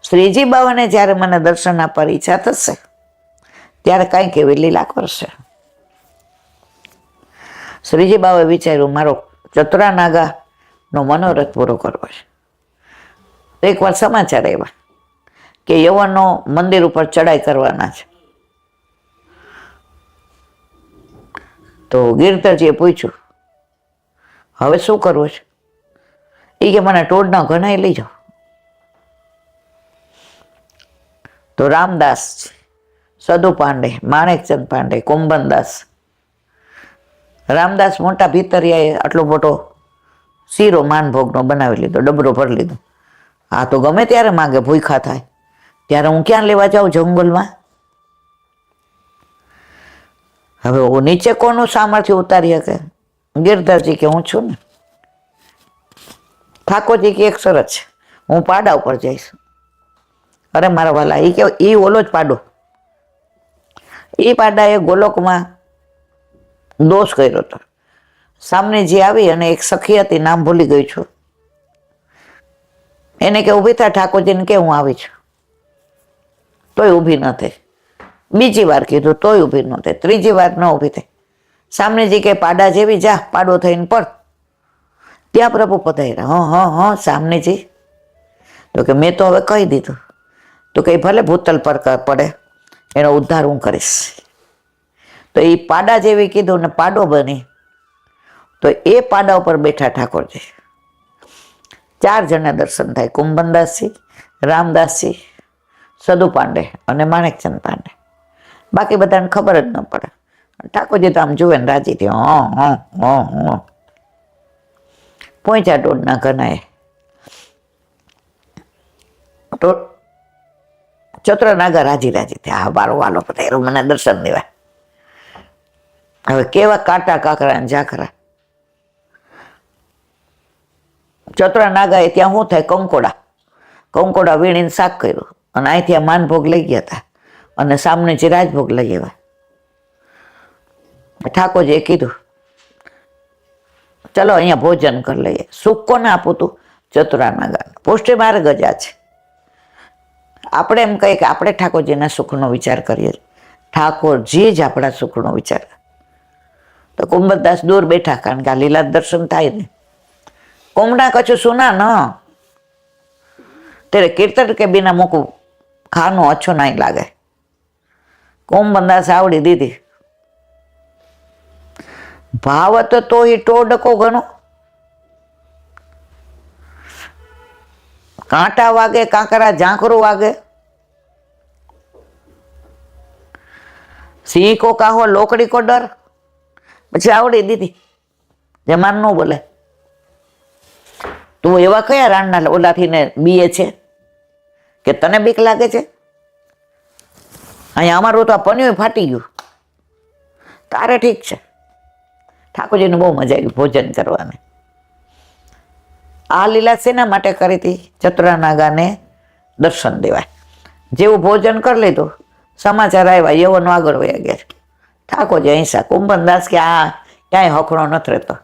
શ્રીજી બાવાને જ્યારે મને દર્શન આપવાની ઈચ્છા થશે ત્યારે કાંઈક એવી લીલા કરશે. શ્રીજી બાવાએ વિચાર્યું મારો ચતુરા નાગાનો મનોરથ પૂરો કરવો છે. તો એકવાર સમાચાર આવ્યા કે યવનો મંદિર ઉપર ચડાઈ કરવાના છે. તો ગિરધરજીએ પૂછ્યું હવે શું કરવું છે? એ કે મને ટોડના ઘણાય લઈ જાઓ. તો રામદાસ, સદુ પાંડે, માણેકચંદ પાંડે, કુંભનદાસ. રામદાસ મોટા ભીતરિયાએ આટલો મોટો શીરો માનભોગનો બનાવી લીધો, ડબરો ભરી લીધો. આ તો ગમે ત્યારે માગે, ભૂખા થાય ત્યારે હું ક્યાં લેવા જાઉં જંગલમાં? હવે હું નીચે કોનું સામર્થ્ય ઉતારી શકે? ગિરધરજી કે હું છું ને. ઠાકોરજી કે એક શરત છે, હું પાડા ઉપર જઈશ. અરે મારા વાલા, એ કે એ ઓલો જ પાડો. એ પાડાએ ગોલોકમાં દોષ કર્યો હતો. સામને જે આવી અને એક સખી હતી, નામ ભૂલી ગઈ છું, એને કે ઊભી થા, ઠાકોરજીને કે હું આવી છું. તોય ઊભી ન થઈ. બીજી વાર કીધું તોય ઊભી ન થઈ. ત્રીજી વાર ન ઊભી થઈ. સામનેજી કે પાડા જેવી જા, પાડો થઈને પડ. ત્યાં પ્રભુ પધાર્યા. હા સામનેજી. તો કે મેં તો હવે કહી દીધું. તો કે ભલે ભૂતલ પર પડે, એનો ઉદ્ધાર હું કરીશ. તો એ પાડા જેવી કીધું ને પાડો બની. તો એ પાડા ઉપર બેઠા ઠાકોરજી. 4 જણા દર્શન થાય, કુંભનદાસજી, રામદાસજી, સદુ પાંડે અને માણેકચંદ પાંડે. બાકી બધાને ખબર જ ન પડે. ઠાકોરજી તો આમ જુએ ને રાજી થયો. પહોંચ્યા ટોડના ઘનાએ. તો ચતુર નાગા રાજી થયા. હા બારો વાલો પધાર્યો, મને દર્શન દેવા. હવે કેવા કાંટા કાકરા ને ઝાકરા. ચતુરા નાગાએ ત્યાં શું થાય? કંકોડા વીણીને શાક કર્યું અને અહીંથી આ માનભોગ લઈ ગયા હતા અને સામને જે રાજભોગ લઈ આવ્યા. ઠાકોરજીએ કીધું ચલો અહીંયા ભોજન કરી લઈએ. સુખ કોને આપું તું? ચતુરા નાગાને. પોસ્ટે મારે ગજા છે. આપણે એમ કહીએ કે આપણે ઠાકોરજીના સુખનો વિચાર કરીએ. ઠાકોરજી જ આપણા સુખનો વિચાર. તો કુંભદાસ દૂર બેઠા, કારણ કે આ લીલા દર્શન થાય ને. कुमड़ा कछु सुना न, तेरे कीर्तन के बिना मुकु खानो अच्छो नहीं लागे. कुंभदास आवड़ी दीदी. भावत तो ही टोडको घणो. कांटा वागे, कांकरा झांकरू वागे. सिंह को कहो, लोकड़ी को डर. પછી આવડી દીધી. જમાન નો બોલે. તું એવા કયા રાણના ઓલાથી ને બીએ છે કે તને બીક લાગે છે? અહીંયા અમારું તો આ પન્યું ફાટી ગયું. તારે ઠીક છે. ઠાકોરજીને બહુ મજા આવી ભોજન કરવાની. આ લીલા શેના માટે કરી હતી? ચતુરા નાગાને દર્શન દેવાય. જેવું ભોજન કરી લીધું, સમાચાર આવ્યા, યવનો આગળ વયા ગયા. ઠાકોરજી અહિંસા. કુંભનદાસ કે આ ક્યાંય હખણો નથી રહેતો.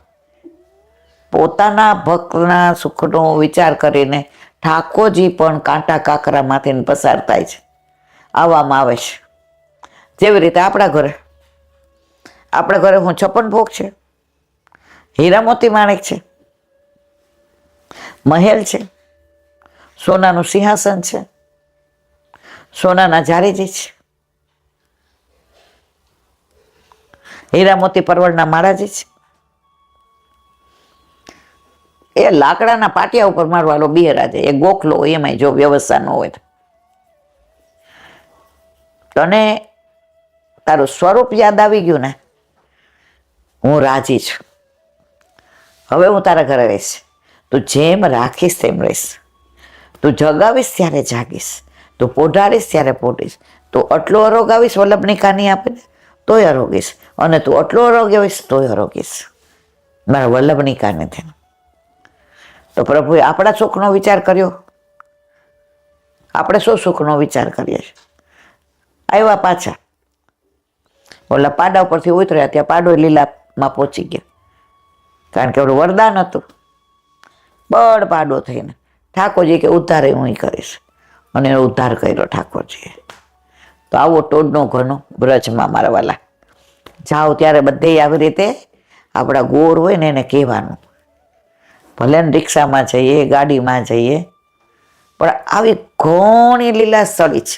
પોતાના ભક્તના સુખનો વિચાર કરીને ઠાકોરજી પણ કાંટા કાકરામાંથી પસાર થાય છે, આવવામાં આવે છે. જેવી રીતે આપણા ઘરે હું 56 ભોગ છે, હીરા મોતી માણેક છે, મહેલ છે, સોનાનું સિંહાસન છે, સોનાના જારીજી છે, હીરા મોતી પરવળના માળાજી છે. એ લાકડાના પાટિયા ઉપર મારવાલો બિયરાજે, એ ગોખલો હોય એમાંય જો વ્યવસ્થા ન હોય. તને તારું સ્વરૂપ યાદ આવી ગયું ને, હું રાજી છું. હવે હું તારા ઘરે રહીશ. તું જેમ રાખીશ તેમ રહીશ. તું જગાવીશ ત્યારે જાગીશ, તું પોઢાડીશ ત્યારે પોઢીશ. તું આટલો અરોગ આવીશ વલ્લભની કાની આપીને તોય અરોગીશ, અને તું આટલો અરોગ આવીશ તોય અરોગીશ મારા વલ્લભની કાને થઈને. તો પ્રભુએ આપણા સુખનો વિચાર કર્યો. આપણે શું સુખનો વિચાર કરીએ છીએ? આવ્યા પાછા, ઓલા પાડા ઉપરથી ઉતર્યા, ત્યાં પાડો લીલામાં પહોંચી ગયા. કારણ કે ઓલું વરદાન હતું. બળ પાડો થઈને ઠાકોરજી કે ઉદ્ધાર હું કરીશ, અને એનો ઉદ્ધાર કર્યો ઠાકોરજીએ. તો આવો ટોડનો ઘનો બ્રજમાં મારા વાલા. જાઓ ત્યારે બધે આવી રીતે આપણા ગોર હોય ને એને કહેવાનું. ભલે ને રિક્ષામાં જઈએ, ગાડીમાં જઈએ, પણ આવી ઘણી લીલા સ્થળી છે.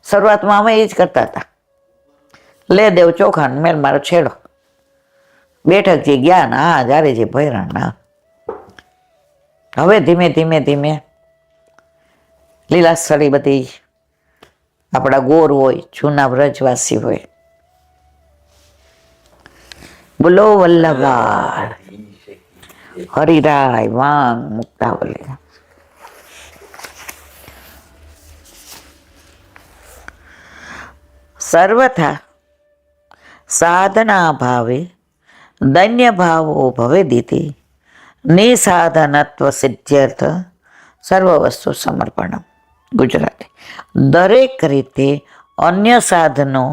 શરૂઆતમાં અમે એ જ કરતા હતા. લે દેવ ચોખાન મેલ મારો છેડો. બેઠકથી ગયા ને હા જ્યારે જે ભૈરણ ના. હવે ધીમે ધીમે ધીમે લીલાસ્થળી બધી આપણા ગોર હોય, જૂના વ્રજવાસી હોય, બોલો વલ્લભાર હરિરાય વાંગ મુક્તા બોલે. સર્વથા સાધના ભાવે દૈન્ય ભાવો ભવે દીધી નિસાધનત્વ સિદ્ધ્યર્થ સર્વ વસ્તુ સમર્પણ. ગુજરાતી. દરેક રીતે અન્ય સાધનો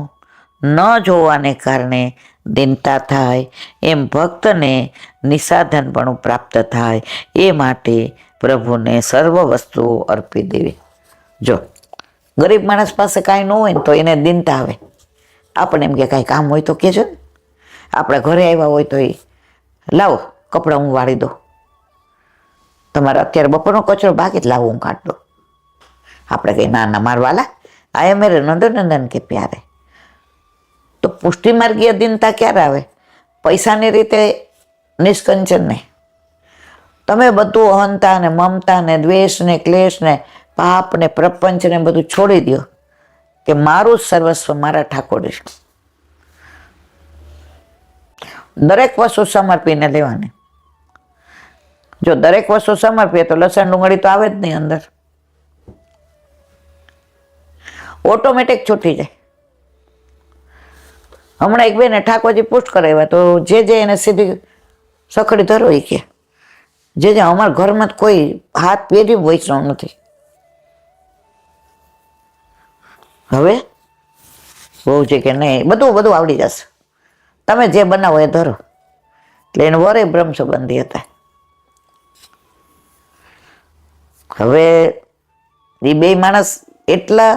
ન જોવાને કારણે દિનતા થાય, એમ ભક્તને નિસાધનપણું પ્રાપ્ત થાય એ માટે પ્રભુને સર્વ વસ્તુઓ અર્પી દેવી. જો ગરીબ માણસ પાસે કાંઈ ન હોય ને તો એને દિનતા આવે. આપણે એમ કે કાંઈ કામ હોય તો કહેજો ને. આપણે ઘરે આવ્યા હોય તો એ લાવો કપડાં હું વાળી દઉં, તમારે અત્યારે બપોરનો કચરો બાકી જ લાવો હું કાઢ દઉં. આપણે કંઈ ના મારવાલા આયા મેરે નંદનંદન કે પ્યારે. તો પુષ્ટિ માર્ગીય દિનતા ક્યારે આવે? પૈસાની રીતે નિષ્કંચન નહીં. તમે બધું અહંતા ને મમતા ને દ્વેષ ને ક્લેશ ને પાપ ને પ્રપંચ ને બધું છોડી દો કે મારું સર્વસ્વ મારા ઠાકોર. દરેક વસ્તુ સમર્પીને લેવાની. જો દરેક વસ્તુ સમર્પીએ તો લસણ ડુંગળી તો આવે જ નહીં અંદર, ઓટોમેટિક છૂટી જાય. હમણાં એક બેને ઠાકોરજી પુષ્ટ કરાવ્યા તો જે એને સીધી સખડી ધરો એ કે જે અમારા ઘરમાં કોઈ હાથ પેઢી વૈષ્ણવ નથી. હવે બહુ છે કે નહીં બધું આવડી જશે, તમે જે બનાવો એ ધરો. એટલે એને વરે બ્રહ્મ સંબંધી હતા. હવે એ બે માણસ એટલા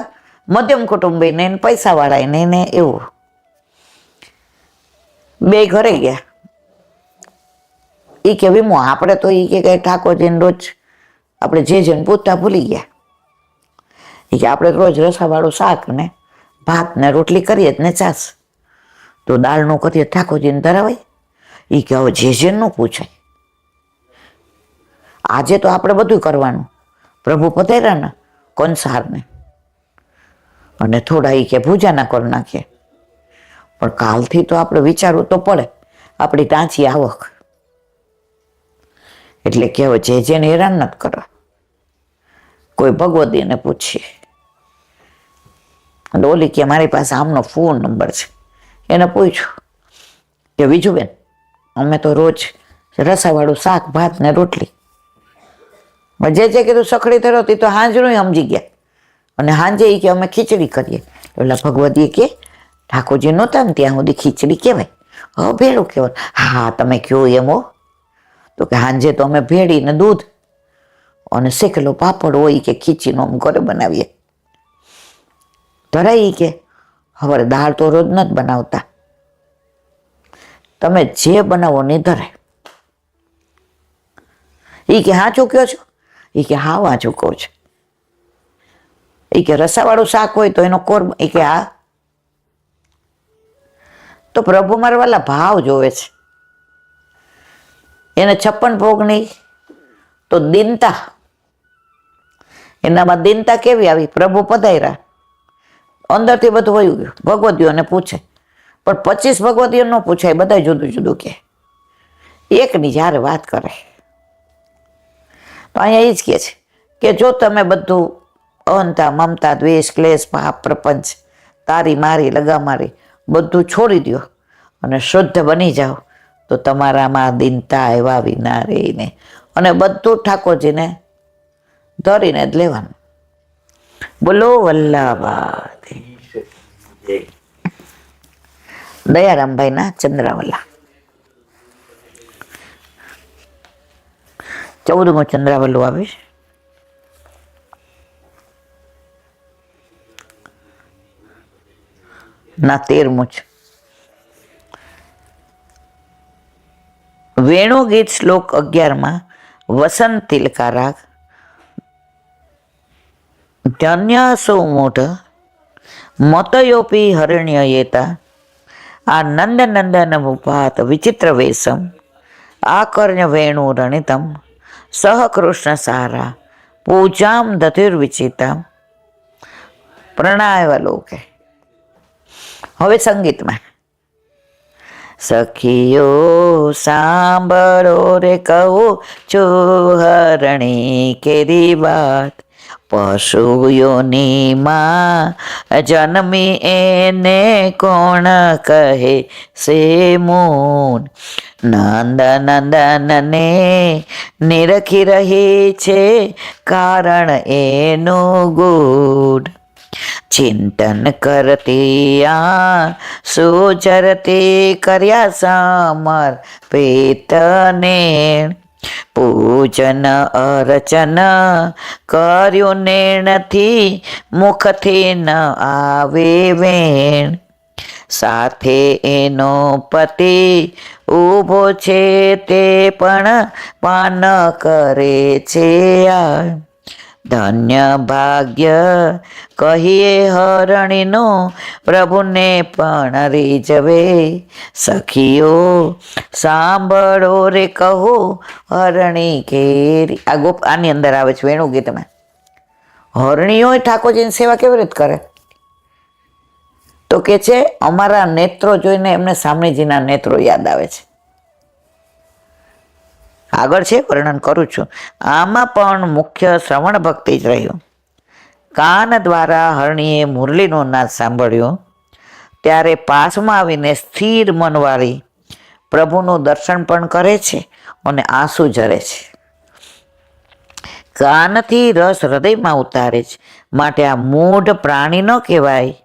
મધ્યમ કુટુંબી ને પૈસા વાળા ને એને એવું બે ઘરે ગયા. એ કે વીમો આપણે તો એ કે ઠાકોરજીને રોજ આપણે જે પૂછતા ભૂલી ગયા. એ કે આપણે રોજ રસાવાળું શાક ને ભાત ને રોટલી કરીએ જ ને ચાસ, તો દાળનું કરીએ ઠાકોરજીને ધરાવાય. એ કે હવે જે નું પૂછાય. આજે તો આપણે બધું કરવાનું, પ્રભુ પધાર્યા ને કંસારને અને થોડા એ કે ભૂજાના કરી નાખીએ. પણ કાલથી તો આપણે વિચારવું તો પડે, આપણી તાંચી આવક. એટલે કહેવાય જેને હેરાન નથી કરવા. કોઈ ભગવતીને પૂછીએ, ઓલી કે મારી પાસે આમનો ફોન નંબર છે, એને પૂછ્યું કે બીજું બેન અમે તો રોજ રસાવાળું શાક ભાત ને રોટલી, જે કીધું સખડી ધરોતી તો હાંજનું સમજી ગયા. અને હાંજે એ કે અમે ખીચડી કરીએ. એટલે ભગવતીએ કે ઠાકોરજી નહોતા ને ત્યાં સુધી ખીચડી કહેવાય, હવે ભેળું કહેવાય. હા તમે કહો એમ હો. તો કે હાંજે તો અમે ભેળી ને દૂધ અને શેકેલો પાપડ હોય કે ખીચીનો અમે ઘરે બનાવીએ. ધરાઈ કે હવે દાળ તો રોજ નથી બનાવતા, તમે જે બનાવો ને ધરાય. એ કે હા ચૂક્યો છો? એ કે હા વાંચું કહું છું. એ કે રસાવાળું શાક હોય તો એનો કોર, એ કે હા. તો પ્રભુ મારા વાલા ભાવ જોવે છે. એને 56 ભોગ નહીં તો દિનતા, એનામાં દિનતા કેવી આવી? પ્રભુ પધાર્યા, અંદરથી બધું વયું ગયું. ભગવતીઓને પૂછે પણ 25 ભગવતીઓ ન પૂછાય, બધા જુદું જુદું કે એકની જ્યારે વાત કરે. તો અહીંયા એ જ કહે છે કે જો તમે બધું અહંતા મમતા દ્વેષ ક્લેશ પાપ પ્રપંચ તારી મારી લગા મારી બધું છોડી દો અને શુદ્ધ બની જાઓ તો તમારામાં દિનતા આવ્યા વિના રહીને અને બધું ઠાકોરજીને ધરીને જ લેવાનું. બોલો વલ્લભા દયારામભાઈ ના ચંદ્રાવલા. 14મો ચંદ્રાવલું આવે છે. ના 13મું છે. વેણુ ગીત શ્લોક 11માં વસંત તિલકા રાગ ધન્યાસો મૂઢ મતયોપી હરણ્યયેતા આ નંદનંદન મુપાત વિચિત્ર વેશમ આકર્ણ્ય વેણુ રણિતમ સહ કૃષ્ણ સારા પૂજામ દધિર્વિચિતમ પ્રણાયવલોકે. હવે સંગીતમાં સખીઓ સાંભળો રે કહું છું હરણી કેરી વાત, પશુઓની માં જન્મી એને કોણ કહે સે મૂન, નંદ નંદનને નિરખી રહી છે કારણ એનું ગૂઢ, ચિંતન કરતી આ સુચરતી કર્યા સમર પિતને, પૂજન અર્ચન કર્યું નેણથી મુખથી ન આવે વેણ, સાથે એનો પતિ ઊભો છે તે પણ પાન કરે છે આ, ધન્ય ભાગ્ય કહીએ હરણીનું પ્રભુને પણ રીઝવે, સખીઓ સાંભળો રે કહું હરણી કેરી. આ આની અંદર આવે છે વેણુ ગીતમાં. હરણીઓ ઠાકોરજીની સેવા કેવી રીતે કરે? તો કે છે અમારા નેત્રો જોઈને એમને સ્વામીજીના નેત્રો યાદ આવે છે. આગળ છે વર્ણન કરું છું. આમાં પણ મુખ્ય શ્રવણ ભક્તિ જ રહ્યું. કાન દ્વારા હરણીએ મુરલીનો નાદ સાંભળ્યો ત્યારે પાસમાં આવીને સ્થિર મનવાળી પ્રભુનું દર્શન પણ કરે છે અને આંસુ ઝરે છે. કાનથી રસ હૃદયમાં ઉતારે છે. માટે આ મૂઢ પ્રાણી ન કહેવાય,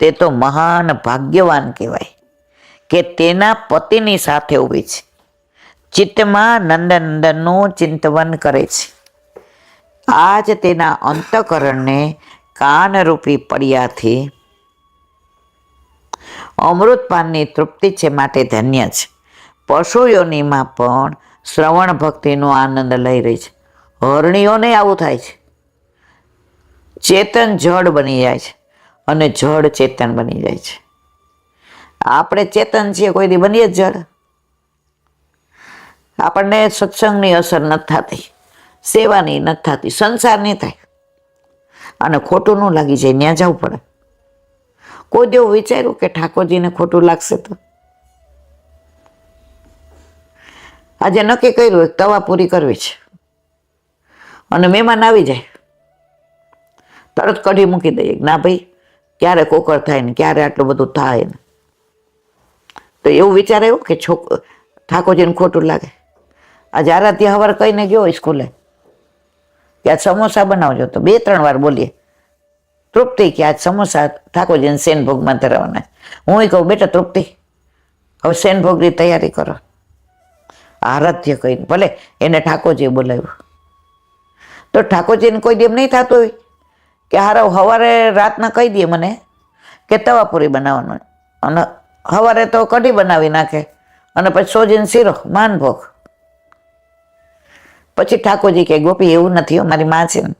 તે તો મહાન ભાગ્યવાન કહેવાય કે તેના પતિની સાથે ઊભી છે, ચિત્તમાં નંદનંદનનું ચિંતવન કરે છે. આજ તેના અંતઃકરણને કાનરૂપી પડ્યાથી અમૃતપાનની તૃપ્તિ છે, માટે ધન્ય છે. પશુઓનીમાં પણ શ્રવણ ભક્તિનો આનંદ લઈ રહી છે. હરણીઓને આવું થાય છે. ચેતન જડ બની જાય છે અને જડ ચેતન બની જાય છે. આપણે ચેતન છીએ, કોઈ દી બનીએ જ જડ. આપણને સત્સંગની અસર નથી થતી, સેવાની નથી થતી, સંસારની થાય અને ખોટું ન લાગી જાય ત્યાં જવું પડે. કોઈ દેવું વિચાર્યું કે ઠાકોરજીને ખોટું લાગશે તો? આજે નક્કી કર્યું તવા પૂરી કરવી છે અને મહેમાન આવી જાય તરત કઢી મૂકી દઈએ, ના ભાઈ ક્યારે કોકર થાય ને ક્યારે આટલું બધું થાય ને. તો એવું વિચારાયું કે ઠાકોરજીને ખોટું લાગે? આજે આરાધ્ય હવાર કહીને ગયો સ્કૂલે કે આજ સમોસા બનાવજો, તો 2-3 વાર બોલીએ તૃપ્તિ કે આજ સમોસા ઠાકોરજીને સેન ભોગમાં ધરાવવાના. હું કહું બેટા તૃપ્તિ હવે સેન ભોગની તૈયારી કરો. આરાધ્ય કહીને ભલે એને ઠાકોરજીએ બોલાવ્યું, તો ઠાકોરજીને કોઈ દી એમ નહીં થતું હોય કે હારો સવારે રાતના કહી દે મને કે તવાપુરી બનાવવાનું, અને સવારે તો કઢી બનાવી નાખે અને પછી સોજીને શીરો માનભોગ. પછી ઠાકોરજી કે ગોપી એવું નથી હો, મારી માં છે ને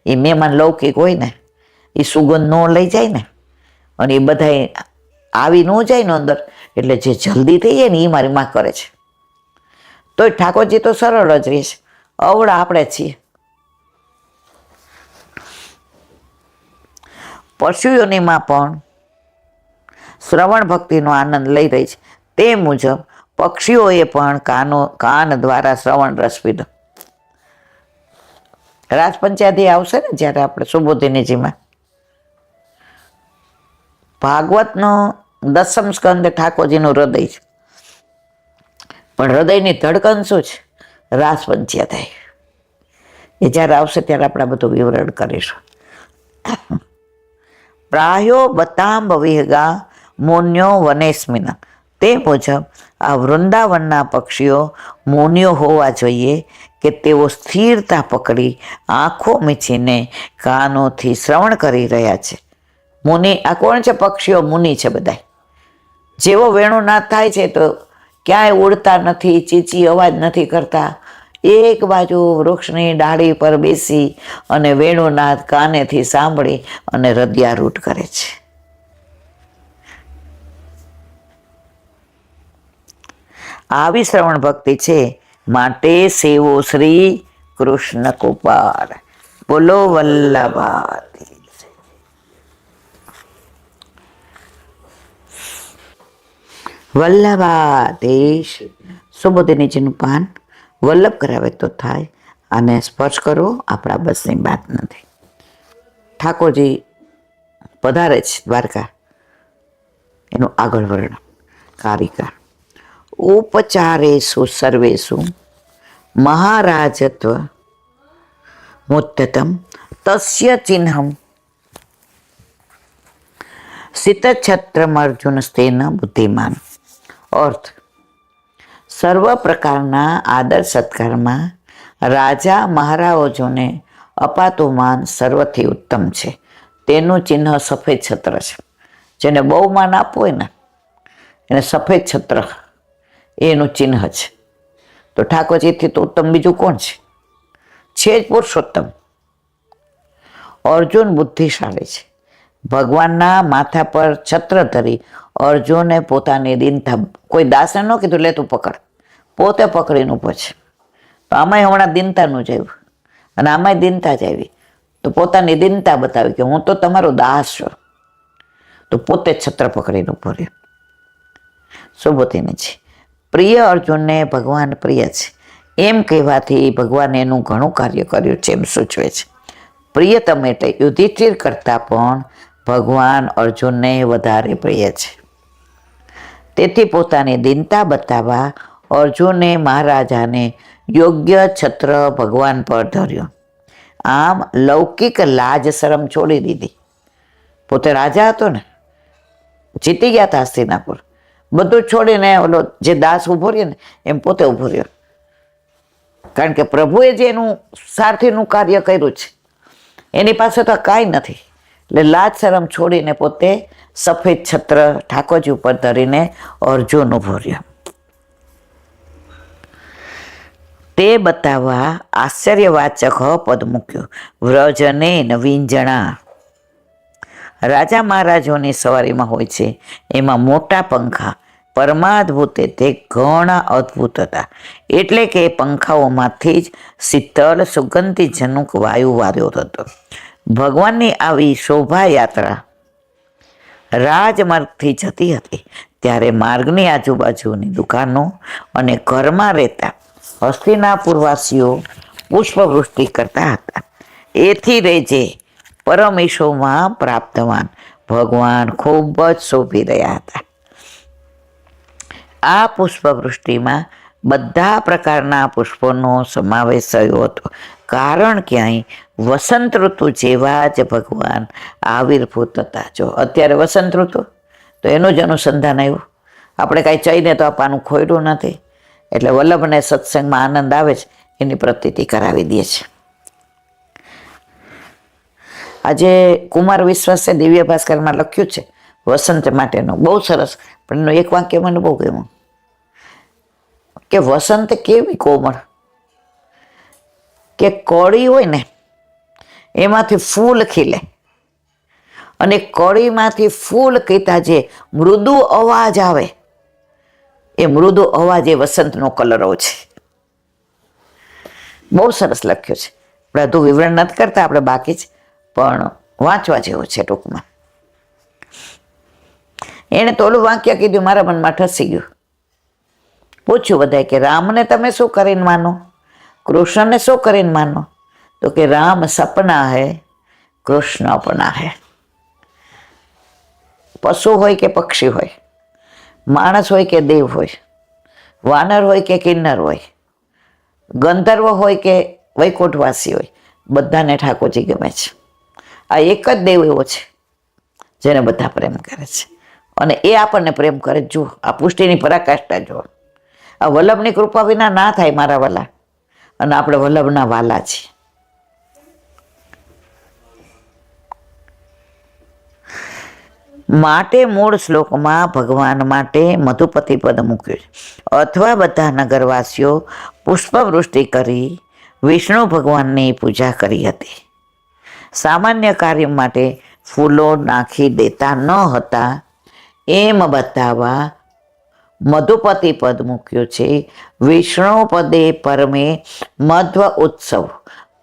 એ મહેમાન લૌકિક હોય ને એ સુગંધ ન લઈ જાય ને અને એ બધા આવી ન જાય ને અંદર, એટલે જે જલ્દી થઈ જાય ને એ મારી માં કરે છે. તો ઠાકોરજી તો સરળ જ રહે છે, અવળા આપણે છીએ. પશુઓનીમાં પણ શ્રવણ ભક્તિનો આનંદ લઈ રહી છે. તે મુજબ પક્ષીઓએ પણ કાન દ્વારા શ્રવણ રસ પીધો. રાજપંચાયતી આવશે ને જ્યારે આપણે સુબોધિનીજીમાં, ભાગવતનો 10મ સ્કંદ ઠાકોરજીનું હૃદય છે, પણ હૃદયની ધડકન શું છે? રાસ પંચાયત. એ જ્યારે આવશે ત્યારે આપણે બધું વિવરણ કરીશું. પ્રાયો બતાંબ વિહગા મુન્યો વનેસ્મિના. તે મુજબ આ વૃંદાવનના પક્ષીઓ મુનિઓ હોવા જોઈએ કે તેઓ સ્થિરતા પકડી આંખો મીચીને કાનોથી શ્રવણ કરી રહ્યા છે. મુનિ આ કોણ છે? પક્ષીઓ મુનિ છે બધા. જેવો વેણુનાદ થાય છે તો ક્યાંય ઉડતા નથી, ચીચી અવાજ નથી કરતા, એક બાજુ વૃક્ષની ડાળી પર બેસી અને વેણુનાદ કાનેથી સાંભળી અને હૃદયારૂઢ કરે છે. આવી શ્રવણ ભક્તિ છે, માટે સેવો શ્રી કૃષ્ણ કૃપાળ. બોલો વલ્લભા. વલ્લભાદેશ. સુબોધિનીજીનું પાન વલ્લભ કરાવે તો થાય, અને સ્પર્શ કરો આપણા બસની વાત નથી. ઠાકોરજી પધારે છે દ્વારકા, એનું આગળ વર્ણન. કારિકા ઉપચારેષુ સર્વેષુ મહારાજત્વ મુત્તતમ તસ્ય ચિહ્નમ શીતછત્રમ અર્જુન સ્તેન બુદ્ધિમાન. અર્થ: સર્વ પ્રકારના આદર સત્કારમાં રાજા મહારાજોને અપાતું માન સર્વથી ઉત્તમ છે. તેનું ચિહ્ન સફેદ છત્ર છે. જેને બહુ માન આપવું હોય ને એને સફેદ છત્ર એનું ચિહ્ન છે. તો ઠાકોરજીથી તો ઉત્તમ બીજું કોણ છે? છે જ પુરુષોત્તમ. અર્જુન બુદ્ધિશાળી છે. ભગવાનના માથા પર છત્ર ધરી અર્જુને પોતાની દીનતા, કોઈ દાસને ન કીધું લે તું પકડ, પોતે પકડીને ઊભો છે. તો આમાંય હમણાં દીનતાનું જ આવ્યું, અને આમાંય દીનતા જ આવી. તો પોતાની દીનતા બતાવી કે હું તો તમારો દાસ છું. તો પોતે જ છત્ર પકડીને ઊભો રહ્યો. સુબોધિની છે. પ્રિય અર્જુનને ભગવાન પ્રિય છે એમ કહેવાથી ભગવાને એનું ઘણું કાર્ય કર્યું છે એમ સૂચવે છે. પ્રિયતમ એટલે યુધિષ્ઠિર કરતાં પણ ભગવાન અર્જુનને વધારે પ્રિય છે. તેથી પોતાની દીનતા બતાવવા અર્જુને મહારાજાને યોગ્ય છત્ર ભગવાન પર ધર્યો. આમ લૌકિક લાજ શરમ છોડી દીધી. પોતે રાજા હતો ને, જીતી ગયા હતા હસ્તિનાપુર, બધું છોડીને ઓલો જે દાસ ઊભો રહ્યો ને એમ પોતે ઊભો રહ્યો. કારણ કે પ્રભુએ જે એનું સારથીનું કાર્ય કર્યું છે એની પાસે તો કાંઈ નથી. એટલે લાજ શરમ છોડીને પોતે સફેદ છત્ર ઠાકોરજી ઉપર ધરીને અર્જુન ઊભો રહ્યો. તે બતાવવા આશ્ચર્યવાચક પદ મૂક્યું. વ્રજને નવીંજણા. રાજા મહારાજોની સવારીમાં હોય છે એમાં મોટા પંખા પરમાદભૂત, તે ઘણા અદ્ભુત હતા. એટલે કે એ પંખાઓમાંથી જ શીતળ સુગંધીજનક વાયુ વાર્યો હતો. ભગવાનની આવી શોભાયાત્રા રાજમાર્ગથી જતી હતી ત્યારે માર્ગની આજુબાજુની દુકાનો અને ઘરમાં રહેતા હસ્તિનાપુરવાસીઓ પુષ્પવૃષ્ટિ કરતા હતા. એથી રેજે પરમેશોમાં પ્રાપ્તવાન ભગવાન ખૂબ જ શોભી રહ્યા હતા. આ પુષ્પવૃષ્ટિમાં બધા પ્રકારના પુષ્પોનો સમાવેશ થયો હતો. કારણ કે અહીં વસંત ઋતુ જેવા જ ભગવાન આવિર્ભૂત હતા. જો અત્યારે વસંત ઋતુ, તો એનું જ અનુસંધાન આવ્યું. આપણે કાંઈ ચાઈને તો આપવાનું ખોયડું નથી. એટલે વલ્લભને સત્સંગમાં આનંદ આવે છે એની પ્રતીતિ કરાવી દે છે. આજે કુમાર વિશ્વાસે દિવ્ય ભાસ્કરમાં લખ્યું છે વસંત માટેનું, બહુ સરસ. પણ એનું એક વાક્ય મને બહુ ગમ્યું કે વસંત કેવી કોમળ, કે કળી હોય ને એમાંથી ફૂલ ખીલે, અને કળીમાંથી ફૂલ કીતા જે મૃદુ અવાજ આવે, એ મૃદુ અવાજ એ વસંતનો કલરવ છે. બહુ સરસ લખ્યું છે. બધું વિવરણ નથી કરતા આપણે, બાકી જ, પણ વાંચવા જેવું છે ટૂંકમાં. એણે તો ઓલું વાક્ય કીધું, મારા મનમાં ઠસી ગયું. પૂછ્યું બધાએ કે રામને તમે શું કરીને માનો, કૃષ્ણને શું કરીને માનો? તો કે રામ સપના હૈ, કૃષ્ણ અપના હૈ. પશુ હોય કે પક્ષી હોય, માણસ હોય કે દેવ હોય, વાનર હોય કે કિન્નર હોય, ગંધર્વ હોય કે વૈકુંઠવાસી હોય, બધાને ઠાકોરજી ગમે છે. આ એક જ દેવ એવો છે જેને બધા પ્રેમ કરે છે, અને એ આપણને પ્રેમ કરે. જુઓ આ પુષ્ટિની પરાકાષ્ઠા જુઓ. આ વલ્લભની કૃપા વિના ના થાય મારા વાલા, અને આપણે વલ્લભના વાલા છીએ. માટે મૂળ શ્લોકમાં ભગવાન માટે મધુપતિ પદ મૂક્યું છે. અથવા બધા નગરવાસીઓ પુષ્પવૃષ્ટિ કરી વિષ્ણુ ભગવાનની પૂજા કરી હતી. સામાન્ય કાર્ય માટે ફૂલો નાખી દેતા ન હતા એમ બતાવવા મધુપતિ પદ મૂક્યું છે. વિષ્ણુ પદે પરમે મધ્વ ઉત્સવ.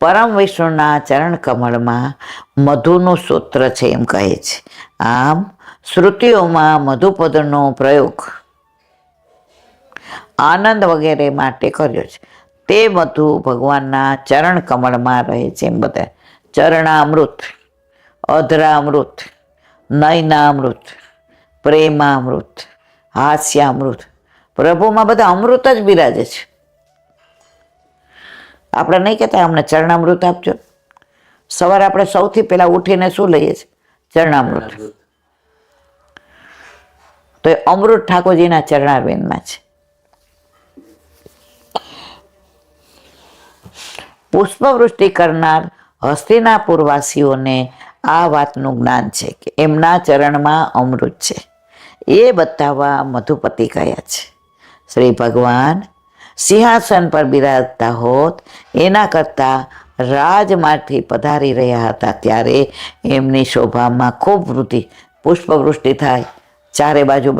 પરમ વિષ્ણુના ચરણ કમળમાં મધુનું સૂત્ર છે એમ કહે છે. આમ શ્રુતિઓમાં મધુપદનો પ્રયોગ આનંદ વગેરે માટે કર્યો છે. તે મધુ ભગવાનના ચરણ કમળમાં રહે છે એમ બધા. ચરણામૃત, અધરામૃત, નયનામૃત, પ્રેમામૃત, હાસ્યામૃત, પ્રભુમાં બધા અમૃત જ બિરાજે છે. આપણે નહીં કહેતા અમને ચરણામૃત આપજો. સવારે આપણે સૌથી પહેલા ઉઠીને શું લઈએ છીએ? ચરણામૃત. તો એ અમૃત ઠાકોરજીના ચરણારવિંદમાં છે. પુષ્પવૃષ્ટિ કરનાર હસ્તિનાપુરવાસીઓને આ વાતનું જ્ઞાન છે કે એમના ચરણમાં અમૃત છે. એ બતાવવા મધુપતિ કયા છે. શ્રી ભગવાન સિંહાસન પર બિરાજતા હોત એના કરતાં રાજમાંથી પધારી રહ્યા હતા ત્યારે એમની શોભામાં ખૂબ વૃદ્ધિ. પુષ્પવૃષ્ટિ થાય, ચારે બાજુ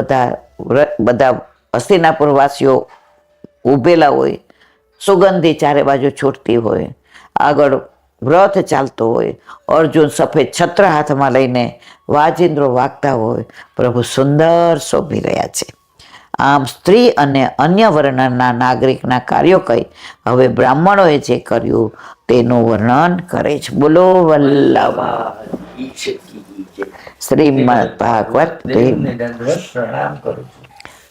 બધા હસ્તિનાપુરવાસીઓ ઊભેલા હોય, સુગંધી ચારે બાજુ છૂટતી હોય, આગળ રથ ચાલતો હોય, અર્જુન સફેદ છત્ર હાથમાં લઈને વાજિંદ્રો વાગતા હોય, પ્રભુ સુંદર શોભી રહ્યા છે. આમ સ્ત્રી અને અન્ય વર્ણના નાગરિકના કાર્યો કહી હવે બ્રાહ્મણોએ જે કર્યું તેનું વર્ણન કરે છે. બોલો વલ્લભા શ્રીમદ ભાગવત प्रणाम करूं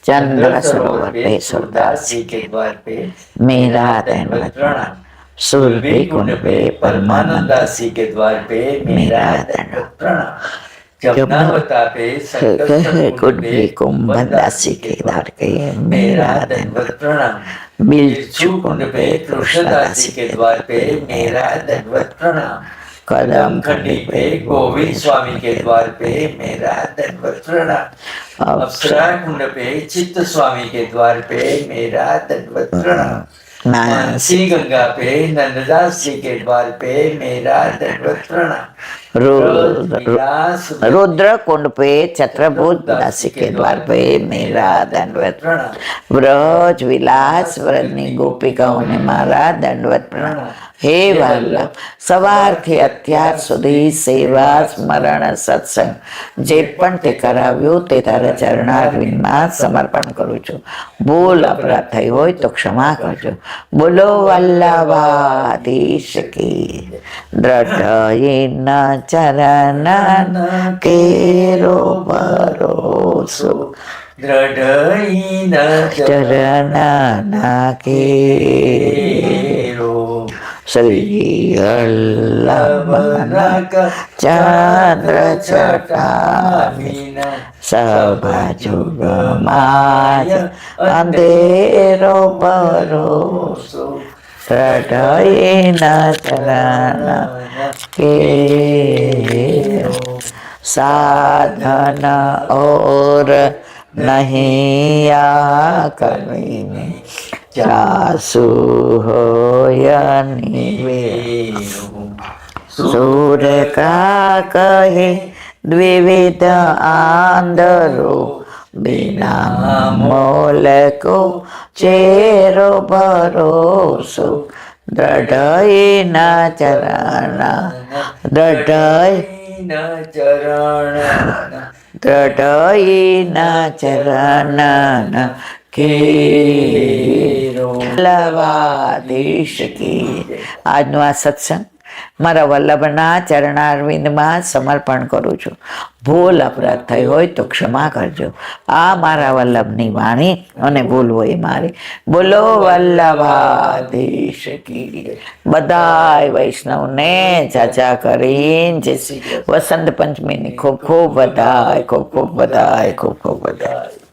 चंद्र सरोवर पे सुरदासी के द्वार पे मेरा दंडवत प्रणाम. सुरभि कुंड पे परमानंदासी के द्वार पे मेरा दंडवत प्रणाम. जमुनावता पे कुंड पे कुंभदासी के द्वार पे मेरा दंडवत प्रणाम. बिच्छू कुंड पे कृष्णदासी के द्वार पे मेरा दंडवत प्रणाम. कदम खंडी पे गोविंद स्वामी के द्वार पे मेरा दंडवत प्रणाम. अप्सरा कुंड पे चित्त स्वामी के द्वार पे मेरा दंडवत प्रणाम. मानसी गंगा पे नंददास जी के द्वार पे मेरा दंडवत प्रणाम. रुद्र कुंड पे छत्रभुज दासी के द्वार पे मेरा दंडवत प्रणाम. ब्रज विलास व्रजनी गोपिकाओं ने मारा दंडवत प्रणाम. हे वल्लभ, સવારથી અત્યાર સુધી સેવા સ્મરણ સત્સંગ જે પણ તે કરાવ્યું તે તારા ચરણારવિંદમાં સમર્પણ કરું છું. ભૂલ અપરાધ થઈ હોય તો ક્ષમા કરજો. બોલો વલ્લભાધીશ કી. દ્રઢયેન ચરણ કેરો ભરોસો દ્રઢઈને ચરણ કેરો શ્રી વલ્લભ ચંદ્ર ચટામીન સભાજુગમાય અંધેરો ભરોસો દ્રઢયેન ચરણ કેરો साधन और नहीं आ कभी जासु हो सूर्य का कहे द्विविध आंधरो बिना मोल को चेरो भरोसो दृढ़ न चरण दृढ़ દ્રઢયેન ચરણ કેરો વલ્લભાધીશ કી. આજનો આ સત્સંગ મારા વલ્લભના ચરણારવિંદમાં સમર્પણ કરું છું. ભૂલ અપરાધ થઈ હોય તો ક્ષમા કરજો. આ મારા વલ્લભની વાણી અને ભૂલ હોય મારી. બોલો વલ્લભાધીશ કી. બધાય વૈષ્ણવને જાજા કરીને જે વસંત પંચમીની ખૂબ ખૂબ વધાય, ખૂબ ખૂબ વધાય, ખૂબ ખૂબ વધાય.